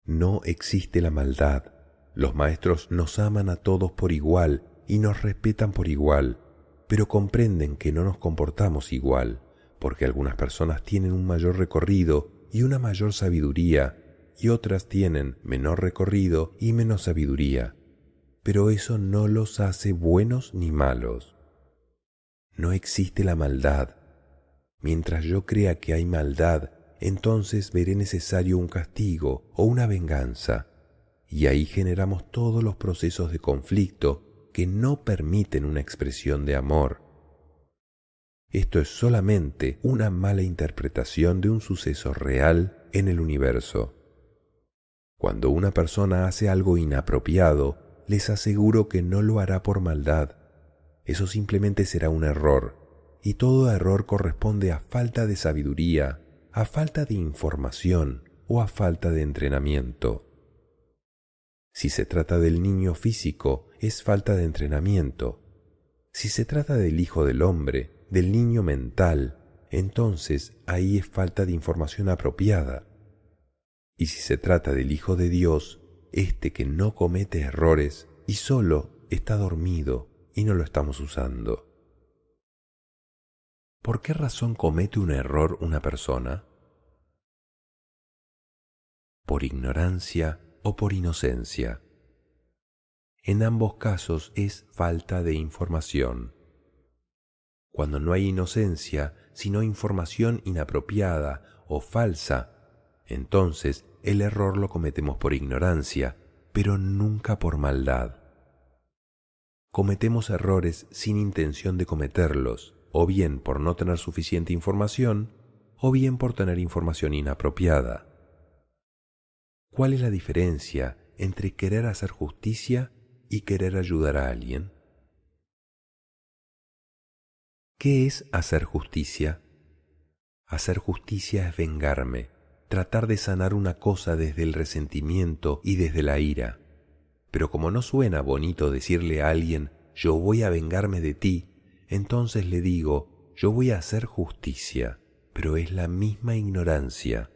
No existe la maldad. Los maestros nos aman a todos por igual y nos respetan por igual, pero comprenden que no nos comportamos igual, porque algunas personas tienen un mayor recorrido y una mayor sabiduría, y otras tienen menor recorrido y menos sabiduría, pero eso no los hace buenos ni malos. No existe la maldad. Mientras yo crea que hay maldad, entonces veré necesario un castigo o una venganza, y ahí generamos todos los procesos de conflicto que no permiten una expresión de amor. Esto es solamente una mala interpretación de un suceso real en el universo. Cuando una persona hace algo inapropiado, les aseguro que no lo hará por maldad. Eso simplemente será un error, y todo error corresponde a falta de sabiduría, a falta de información o a falta de entrenamiento. Si se trata del niño físico, es falta de entrenamiento. Si se trata del hijo del hombre, del niño mental, entonces ahí es falta de información apropiada. Y si se trata del Hijo de Dios, este que no comete errores y solo está dormido y no lo estamos usando. ¿Por qué razón comete un error una persona? ¿Por ignorancia o por inocencia? En ambos casos es falta de información. Cuando no hay inocencia, sino información inapropiada o falsa, entonces el error lo cometemos por ignorancia, pero nunca por maldad. Cometemos errores sin intención de cometerlos, o bien por no tener suficiente información, o bien por tener información inapropiada. ¿Cuál es la diferencia entre querer hacer justicia y querer ayudar a alguien? ¿Qué es hacer justicia? Hacer justicia es vengarme, tratar de sanar una cosa desde el resentimiento y desde la ira. Pero como no suena bonito decirle a alguien, yo voy a vengarme de ti, entonces le digo, yo voy a hacer justicia, pero es la misma ignorancia.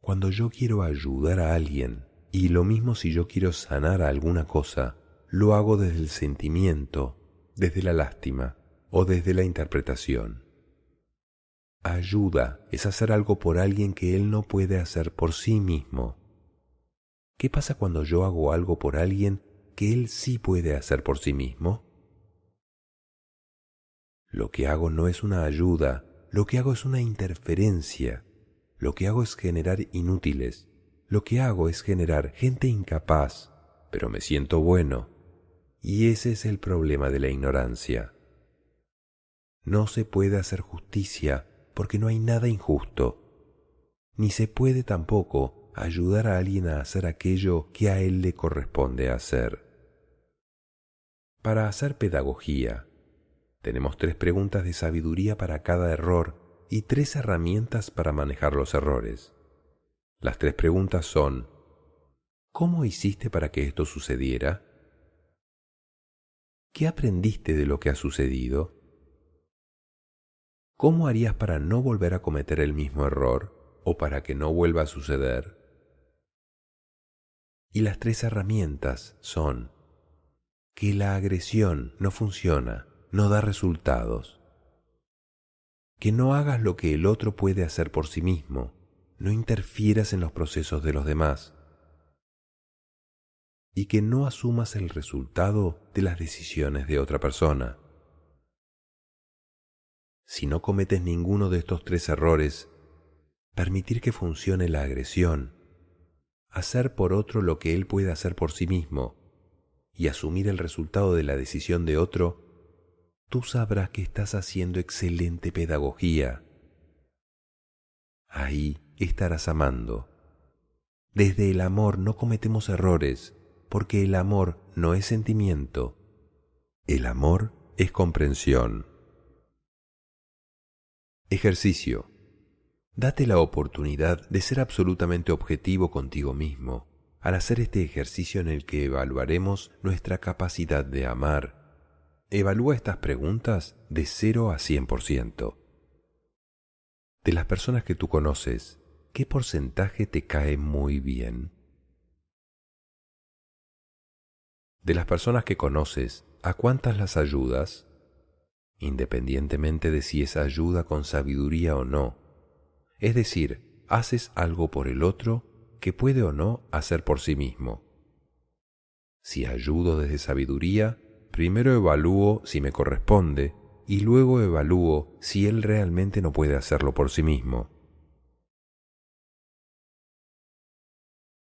Cuando yo quiero ayudar a alguien, y lo mismo si yo quiero sanar a alguna cosa, lo hago desde el sentimiento, desde la lástima o desde la interpretación. Ayuda es hacer algo por alguien que él no puede hacer por sí mismo. ¿Qué pasa cuando yo hago algo por alguien que él sí puede hacer por sí mismo? Lo que hago no es una ayuda, lo que hago es una interferencia. Lo que hago es generar inútiles. Lo que hago es generar gente incapaz, pero me siento bueno. Y ese es el problema de la ignorancia. No se puede hacer justicia porque no hay nada injusto, ni se puede tampoco ayudar a alguien a hacer aquello que a él le corresponde hacer. Para hacer pedagogía, tenemos 3 preguntas de sabiduría para cada error y 3 herramientas para manejar los errores. Las 3 preguntas son: ¿cómo hiciste para que esto sucediera? ¿Qué aprendiste de lo que ha sucedido? ¿Cómo harías para no volver a cometer el mismo error o para que no vuelva a suceder? Y las 3 herramientas son que la agresión no funciona, no da resultados, que no hagas lo que el otro puede hacer por sí mismo, no interfieras en los procesos de los demás, y que no asumas el resultado de las decisiones de otra persona. Si no cometes ninguno de estos 3 errores, permitir que funcione la agresión, hacer por otro lo que él puede hacer por sí mismo y asumir el resultado de la decisión de otro, tú sabrás que estás haciendo excelente pedagogía. Ahí estarás amando. Desde el amor no cometemos errores, porque el amor no es sentimiento. El amor es comprensión. Ejercicio. Date la oportunidad de ser absolutamente objetivo contigo mismo al hacer este ejercicio en el que evaluaremos nuestra capacidad de amar. Evalúa estas preguntas de 0 a 100%. De las personas que tú conoces, ¿qué porcentaje te cae muy bien? De las personas que conoces, ¿a cuántas las ayudas? Independientemente de si esa ayuda con sabiduría o no. Es decir, haces algo por el otro que puede o no hacer por sí mismo. Si ayudo desde sabiduría, primero evalúo si me corresponde y luego evalúo si él realmente no puede hacerlo por sí mismo.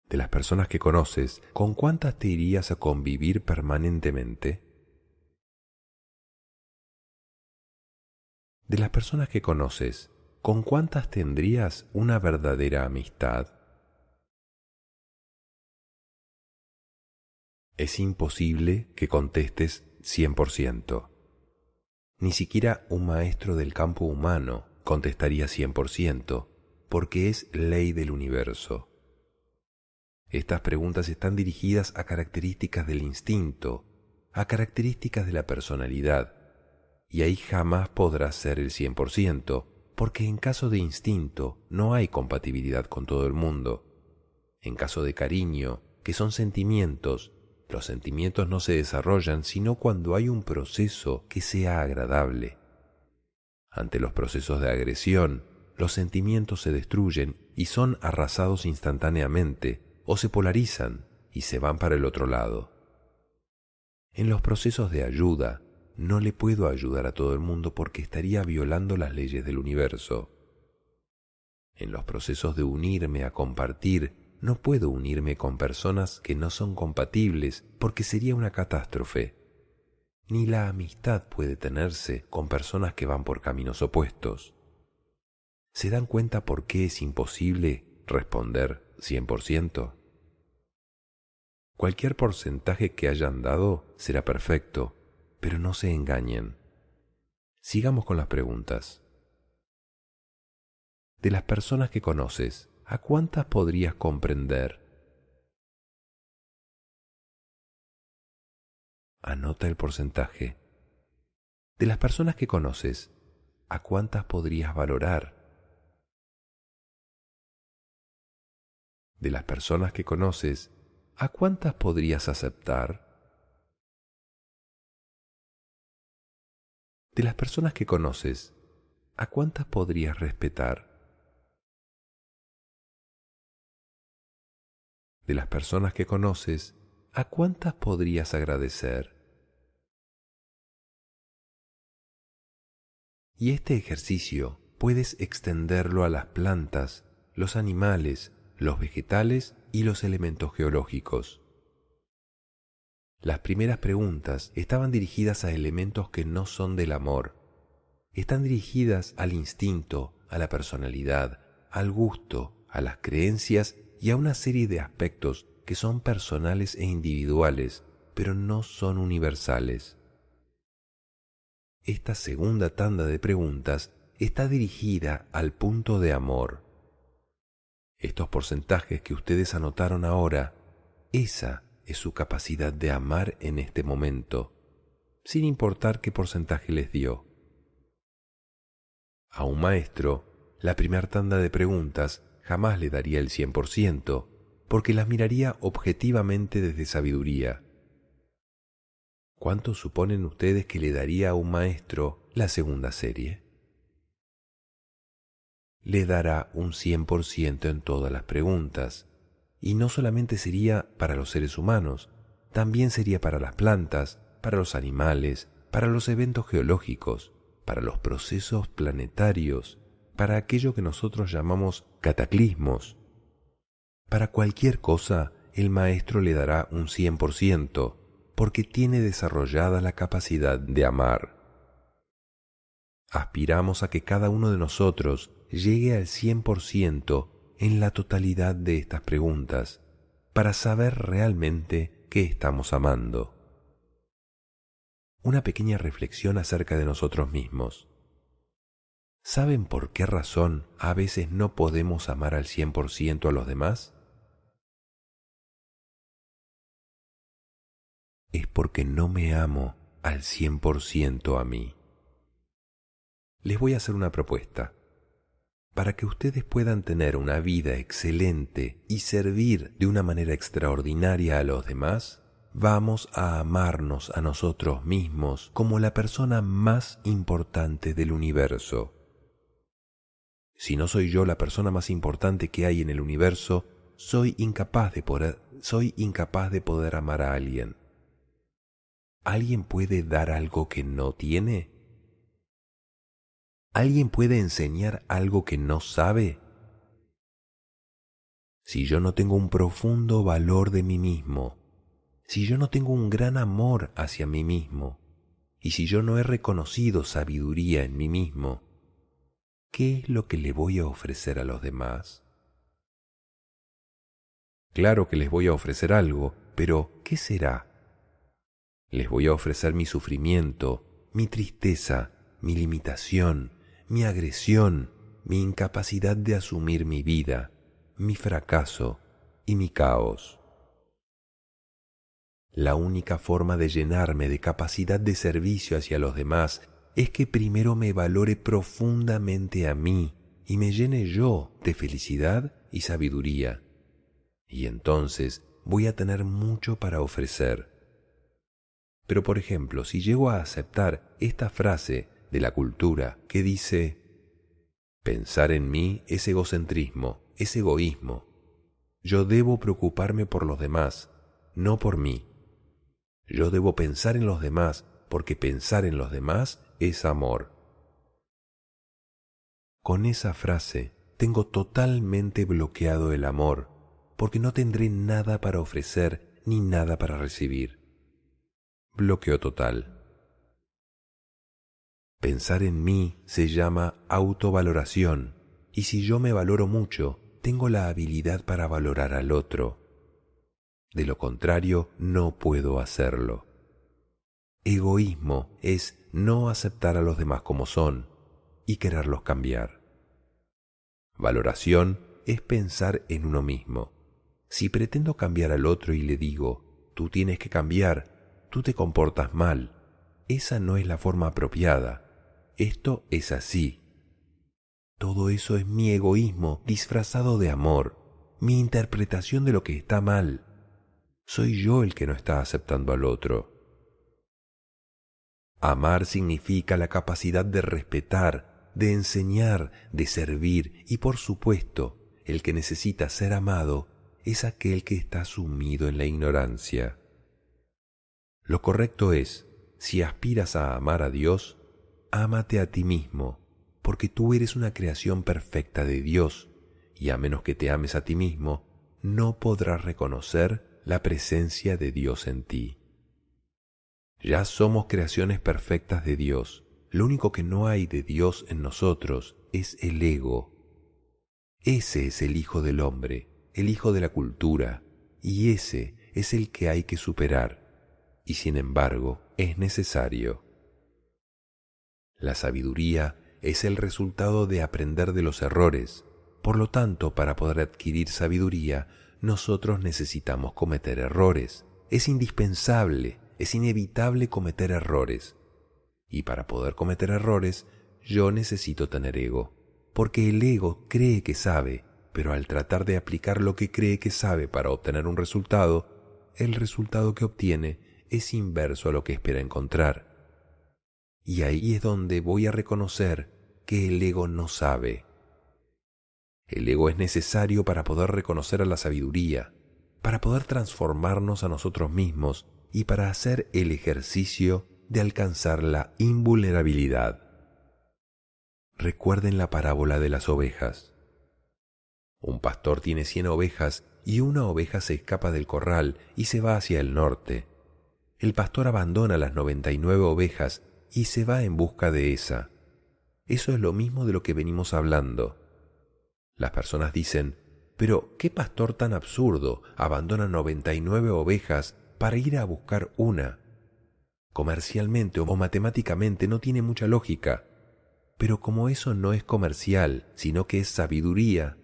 De las personas que conoces, ¿con cuántas te irías a convivir permanentemente? De las personas que conoces, ¿con cuántas tendrías una verdadera amistad? Es imposible que contestes 100%. Ni siquiera un maestro del campo humano contestaría 100%, porque es ley del universo. Estas preguntas están dirigidas a características del instinto, a características de la personalidad, y ahí jamás podrás ser el 100%, porque en caso de instinto no hay compatibilidad con todo el mundo. En caso de cariño, que son sentimientos, los sentimientos no se desarrollan sino cuando hay un proceso que sea agradable. Ante los procesos de agresión, los sentimientos se destruyen y son arrasados instantáneamente, o se polarizan y se van para el otro lado. En los procesos de ayuda, no le puedo ayudar a todo el mundo porque estaría violando las leyes del universo. En los procesos de unirme a compartir, no puedo unirme con personas que no son compatibles porque sería una catástrofe. Ni la amistad puede tenerse con personas que van por caminos opuestos. ¿Se dan cuenta por qué es imposible responder 100%? Cualquier porcentaje que hayan dado será perfecto, pero no se engañen. Sigamos con las preguntas. De las personas que conoces, ¿a cuántas podrías comprender? Anota el porcentaje. De las personas que conoces, ¿a cuántas podrías valorar? De las personas que conoces, ¿a cuántas podrías aceptar? De las personas que conoces, ¿a cuántas podrías respetar? De las personas que conoces, ¿a cuántas podrías agradecer? Y este ejercicio puedes extenderlo a las plantas, los animales, los vegetales y los elementos geológicos. Las primeras preguntas estaban dirigidas a elementos que no son del amor. Están dirigidas al instinto, a la personalidad, al gusto, a las creencias y a una serie de aspectos que son personales e individuales, pero no son universales. Esta segunda tanda de preguntas está dirigida al punto de amor. Estos porcentajes que ustedes anotaron ahora, esa es su capacidad de amar en este momento, sin importar qué porcentaje les dio. A un maestro, la primera tanda de preguntas jamás le daría el 100%, porque las miraría objetivamente desde sabiduría. ¿Cuánto suponen ustedes que le daría a un maestro la segunda serie? Le dará un 100% en todas las preguntas, y no solamente sería para los seres humanos, también sería para las plantas, para los animales, para los eventos geológicos, para los procesos planetarios, para aquello que nosotros llamamos cataclismos. Para cualquier cosa, el maestro le dará un 100%, porque tiene desarrollada la capacidad de amar. Aspiramos a que cada uno de nosotros llegue al 100% en la totalidad de estas preguntas, para saber realmente qué estamos amando. Una pequeña reflexión acerca de nosotros mismos. ¿Saben por qué razón a veces no podemos amar al 100% a los demás? Es porque no me amo al 100% a mí. Les voy a hacer una propuesta. Para que ustedes puedan tener una vida excelente y servir de una manera extraordinaria a los demás, vamos a amarnos a nosotros mismos como la persona más importante del universo. Si no soy yo la persona más importante que hay en el universo, soy incapaz de poder amar a alguien. ¿Alguien puede dar algo que no tiene? ¿Alguien puede enseñar algo que no sabe? Si yo no tengo un profundo valor de mí mismo, si yo no tengo un gran amor hacia mí mismo, y si yo no he reconocido sabiduría en mí mismo, ¿qué es lo que le voy a ofrecer a los demás? Claro que les voy a ofrecer algo, pero ¿qué será? Les voy a ofrecer mi sufrimiento, mi tristeza, mi limitación, mi agresión, mi incapacidad de asumir mi vida, mi fracaso y mi caos. La única forma de llenarme de capacidad de servicio hacia los demás es que primero me valore profundamente a mí y me llene yo de felicidad y sabiduría. Y entonces voy a tener mucho para ofrecer. Pero por ejemplo, si llego a aceptar esta frase de la cultura que dice: pensar en mí es egocentrismo, es egoísmo. Yo debo preocuparme por los demás, no por mí. Yo debo pensar en los demás porque pensar en los demás es amor. Con esa frase tengo totalmente bloqueado el amor, porque no tendré nada para ofrecer ni nada para recibir. Bloqueo total. Pensar en mí se llama autovaloración, y si yo me valoro mucho, tengo la habilidad para valorar al otro. De lo contrario, no puedo hacerlo. Egoísmo es no aceptar a los demás como son y quererlos cambiar. Valoración es pensar en uno mismo. Si pretendo cambiar al otro y le digo: tú tienes que cambiar, tú te comportas mal, esa no es la forma apropiada. Esto es así. Todo eso es mi egoísmo disfrazado de amor, mi interpretación de lo que está mal. Soy yo el que no está aceptando al otro. Amar significa la capacidad de respetar, de enseñar, de servir y, por supuesto, el que necesita ser amado es aquel que está sumido en la ignorancia. Lo correcto es, si aspiras a amar a Dios, ámate a ti mismo, porque tú eres una creación perfecta de Dios, y a menos que te ames a ti mismo, no podrás reconocer la presencia de Dios en ti. Ya somos creaciones perfectas de Dios. Lo único que no hay de Dios en nosotros es el ego. Ese es el hijo del hombre, el hijo de la cultura, y ese es el que hay que superar, y sin embargo es necesario. La sabiduría es el resultado de aprender de los errores. Por lo tanto, para poder adquirir sabiduría, nosotros necesitamos cometer errores. Es indispensable, es inevitable cometer errores. Y para poder cometer errores, yo necesito tener ego. Porque el ego cree que sabe, pero al tratar de aplicar lo que cree que sabe para obtener un resultado, el resultado que obtiene es inverso a lo que espera encontrar. Y ahí es donde voy a reconocer que el ego no sabe. El ego es necesario para poder reconocer a la sabiduría, para poder transformarnos a nosotros mismos y para hacer el ejercicio de alcanzar la invulnerabilidad. Recuerden la parábola de las ovejas. Un pastor tiene 100 ovejas y una oveja se escapa del corral y se va hacia el norte. El pastor abandona las 99 ovejas y se va en busca de esa. Eso es lo mismo de lo que venimos hablando. Las personas dicen, pero ¿qué pastor tan absurdo abandona 99 ovejas para ir a buscar una? Comercialmente o matemáticamente no tiene mucha lógica, pero como eso no es comercial, sino que es sabiduría,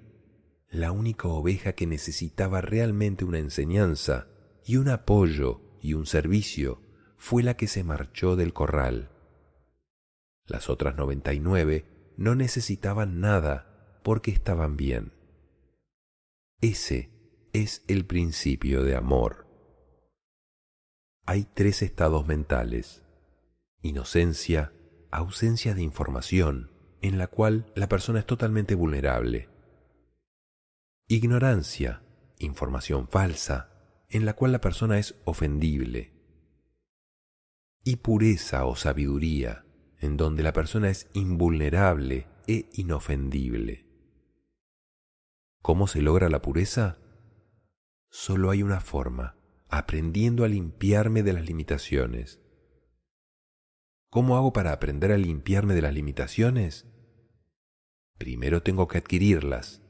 la única oveja que necesitaba realmente una enseñanza y un apoyo y un servicio fue la que se marchó del corral. Las otras 99 no necesitaban nada porque estaban bien. Ese es el principio de amor. Hay 3 estados mentales: inocencia, ausencia de información, en la cual la persona es totalmente vulnerable; ignorancia, información falsa, en la cual la persona es ofendible; y pureza o sabiduría, en donde la persona es invulnerable e inofendible. ¿Cómo se logra la pureza? Solo hay una forma: aprendiendo a limpiarme de las limitaciones. ¿Cómo hago para aprender a limpiarme de las limitaciones? Primero tengo que adquirirlas.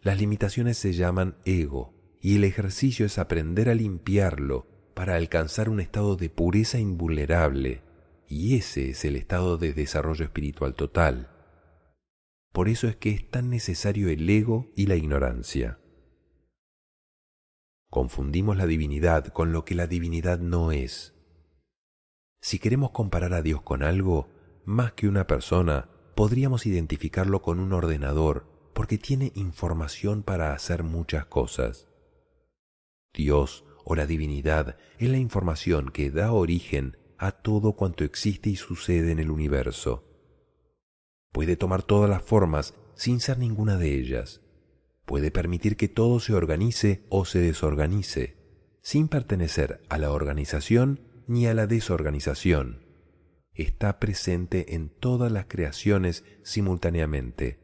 Las limitaciones se llaman ego, y el ejercicio es aprender a limpiarlo para alcanzar un estado de pureza invulnerable, y ese es el estado de desarrollo espiritual total. Por eso es que es tan necesario el ego y la ignorancia. Confundimos la divinidad con lo que la divinidad no es. Si queremos comparar a Dios con algo, más que una persona, podríamos identificarlo con un ordenador, porque tiene información para hacer muchas cosas. Dios o la divinidad es la información que da origen a todo cuanto existe y sucede en el universo. Puede tomar todas las formas sin ser ninguna de ellas. Puede permitir que todo se organice o se desorganice, sin pertenecer a la organización ni a la desorganización. Está presente en todas las creaciones simultáneamente.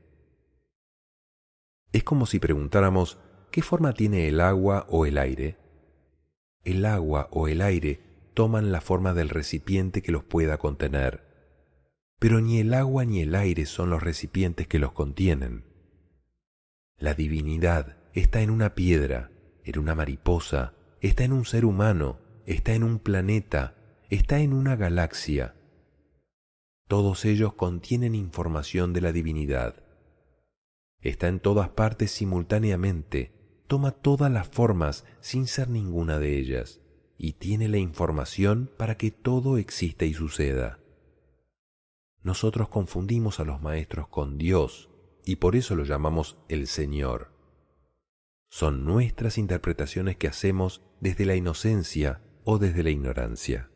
Es como si preguntáramos, ¿qué forma tiene el agua o el aire? El agua o el aire toman la forma del recipiente que los pueda contener, pero ni el agua ni el aire son los recipientes que los contienen. La divinidad está en una piedra, en una mariposa, está en un ser humano, está en un planeta, está en una galaxia. Todos ellos contienen información de la divinidad. Está en todas partes simultáneamente, toma todas las formas sin ser ninguna de ellas, y tiene la información para que todo exista y suceda. Nosotros confundimos a los maestros con Dios, y por eso lo llamamos el Señor. Son nuestras interpretaciones que hacemos desde la inocencia o desde la ignorancia.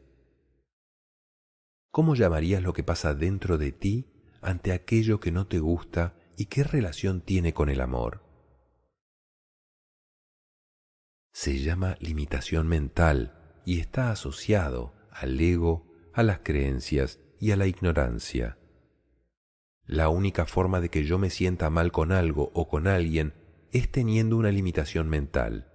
¿Cómo llamarías lo que pasa dentro de ti ante aquello que no te gusta y qué relación tiene con el amor? Se llama limitación mental y está asociado al ego, a las creencias y a la ignorancia. La única forma de que yo me sienta mal con algo o con alguien es teniendo una limitación mental.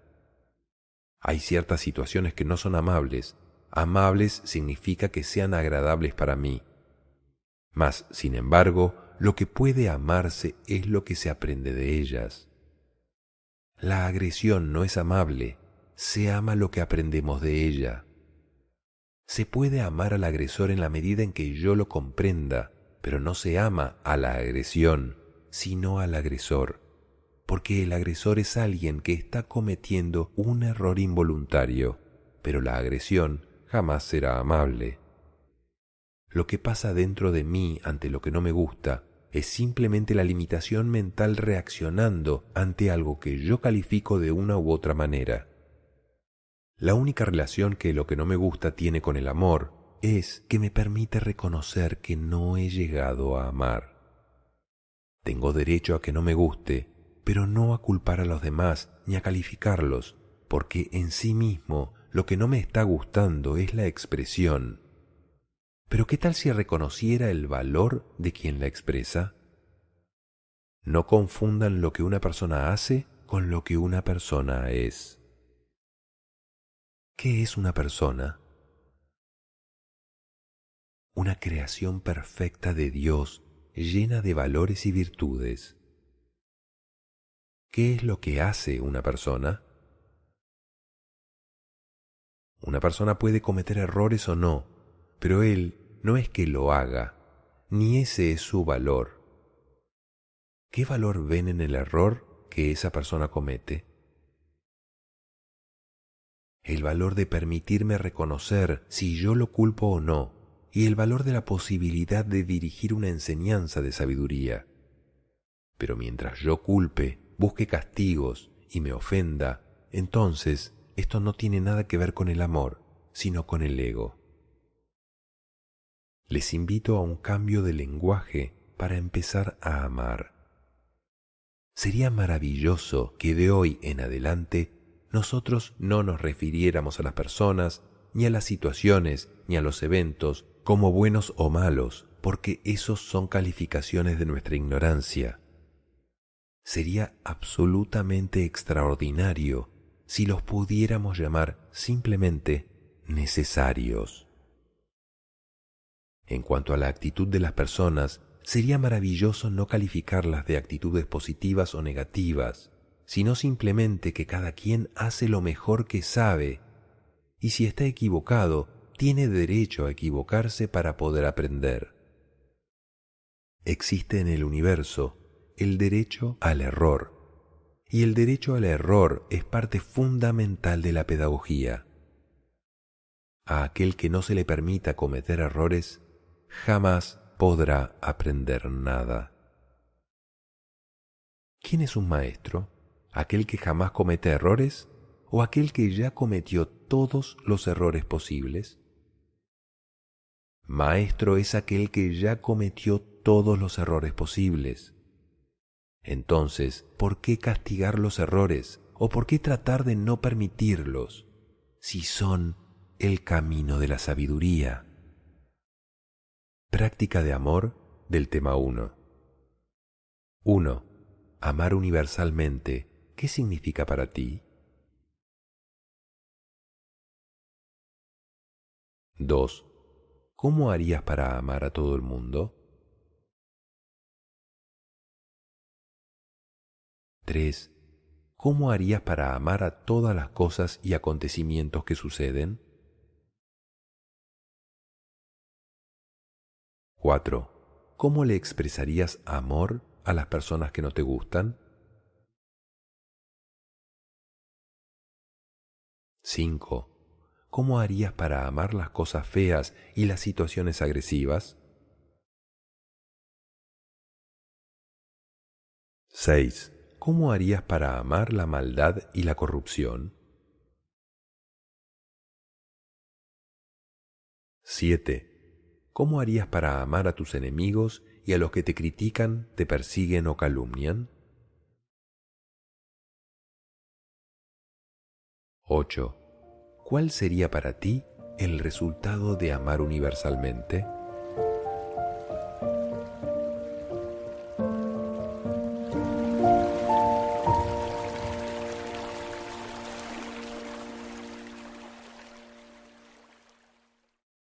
Hay ciertas situaciones que no son amables. Amables significa que sean agradables para mí. Mas, sin embargo, lo que puede amarse es lo que se aprende de ellas. La agresión no es amable, se ama lo que aprendemos de ella. Se puede amar al agresor en la medida en que yo lo comprenda, pero no se ama a la agresión, sino al agresor, porque el agresor es alguien que está cometiendo un error involuntario, pero la agresión jamás será amable. Lo que pasa dentro de mí ante lo que no me gusta es simplemente la limitación mental reaccionando ante algo que yo califico de una u otra manera. La única relación que lo que no me gusta tiene con el amor es que me permite reconocer que no he llegado a amar. Tengo derecho a que no me guste, pero no a culpar a los demás ni a calificarlos, porque en sí mismo lo que no me está gustando es la expresión. Pero ¿qué tal si reconociera el valor de quien la expresa? No confundan lo que una persona hace con lo que una persona es. ¿Qué es una persona? Una creación perfecta de Dios, llena de valores y virtudes. ¿Qué es lo que hace una persona? Una persona puede cometer errores o no, pero él no es que lo haga, ni ese es su valor. ¿Qué valor ven en el error que esa persona comete? El valor de permitirme reconocer si yo lo culpo o no, y el valor de la posibilidad de dirigir una enseñanza de sabiduría. Pero mientras yo culpe, busque castigos y me ofenda, entonces esto no tiene nada que ver con el amor, sino con el ego. Les invito a un cambio de lenguaje para empezar a amar. Sería maravilloso que de hoy en adelante nosotros no nos refiriéramos a las personas, ni a las situaciones, ni a los eventos como buenos o malos, porque esos son calificaciones de nuestra ignorancia. Sería absolutamente extraordinario si los pudiéramos llamar simplemente necesarios. En cuanto a la actitud de las personas, sería maravilloso no calificarlas de actitudes positivas o negativas, sino simplemente que cada quien hace lo mejor que sabe, y si está equivocado, tiene derecho a equivocarse para poder aprender. Existe en el universo el derecho al error, y el derecho al error es parte fundamental de la pedagogía. A aquel que no se le permita cometer errores, jamás podrá aprender nada. ¿Quién es un maestro? ¿Aquel que jamás comete errores o aquel que ya cometió todos los errores posibles? Maestro es aquel que ya cometió todos los errores posibles. Entonces, ¿por qué castigar los errores o por qué tratar de no permitirlos si son el camino de la sabiduría? Práctica de amor del tema 1. 1. Amar universalmente. ¿Qué significa para ti? 2. ¿Cómo harías para amar a todo el mundo? 3. ¿Cómo harías para amar a todas las cosas y acontecimientos que suceden? 4. ¿Cómo le expresarías amor a las personas que no te gustan? 5. ¿Cómo harías para amar las cosas feas y las situaciones agresivas? 6. ¿Cómo harías para amar la maldad y la corrupción? 7. ¿Cómo harías para amar a tus enemigos y a los que te critican, te persiguen o calumnian? 8. ¿Cuál sería para ti el resultado de amar universalmente?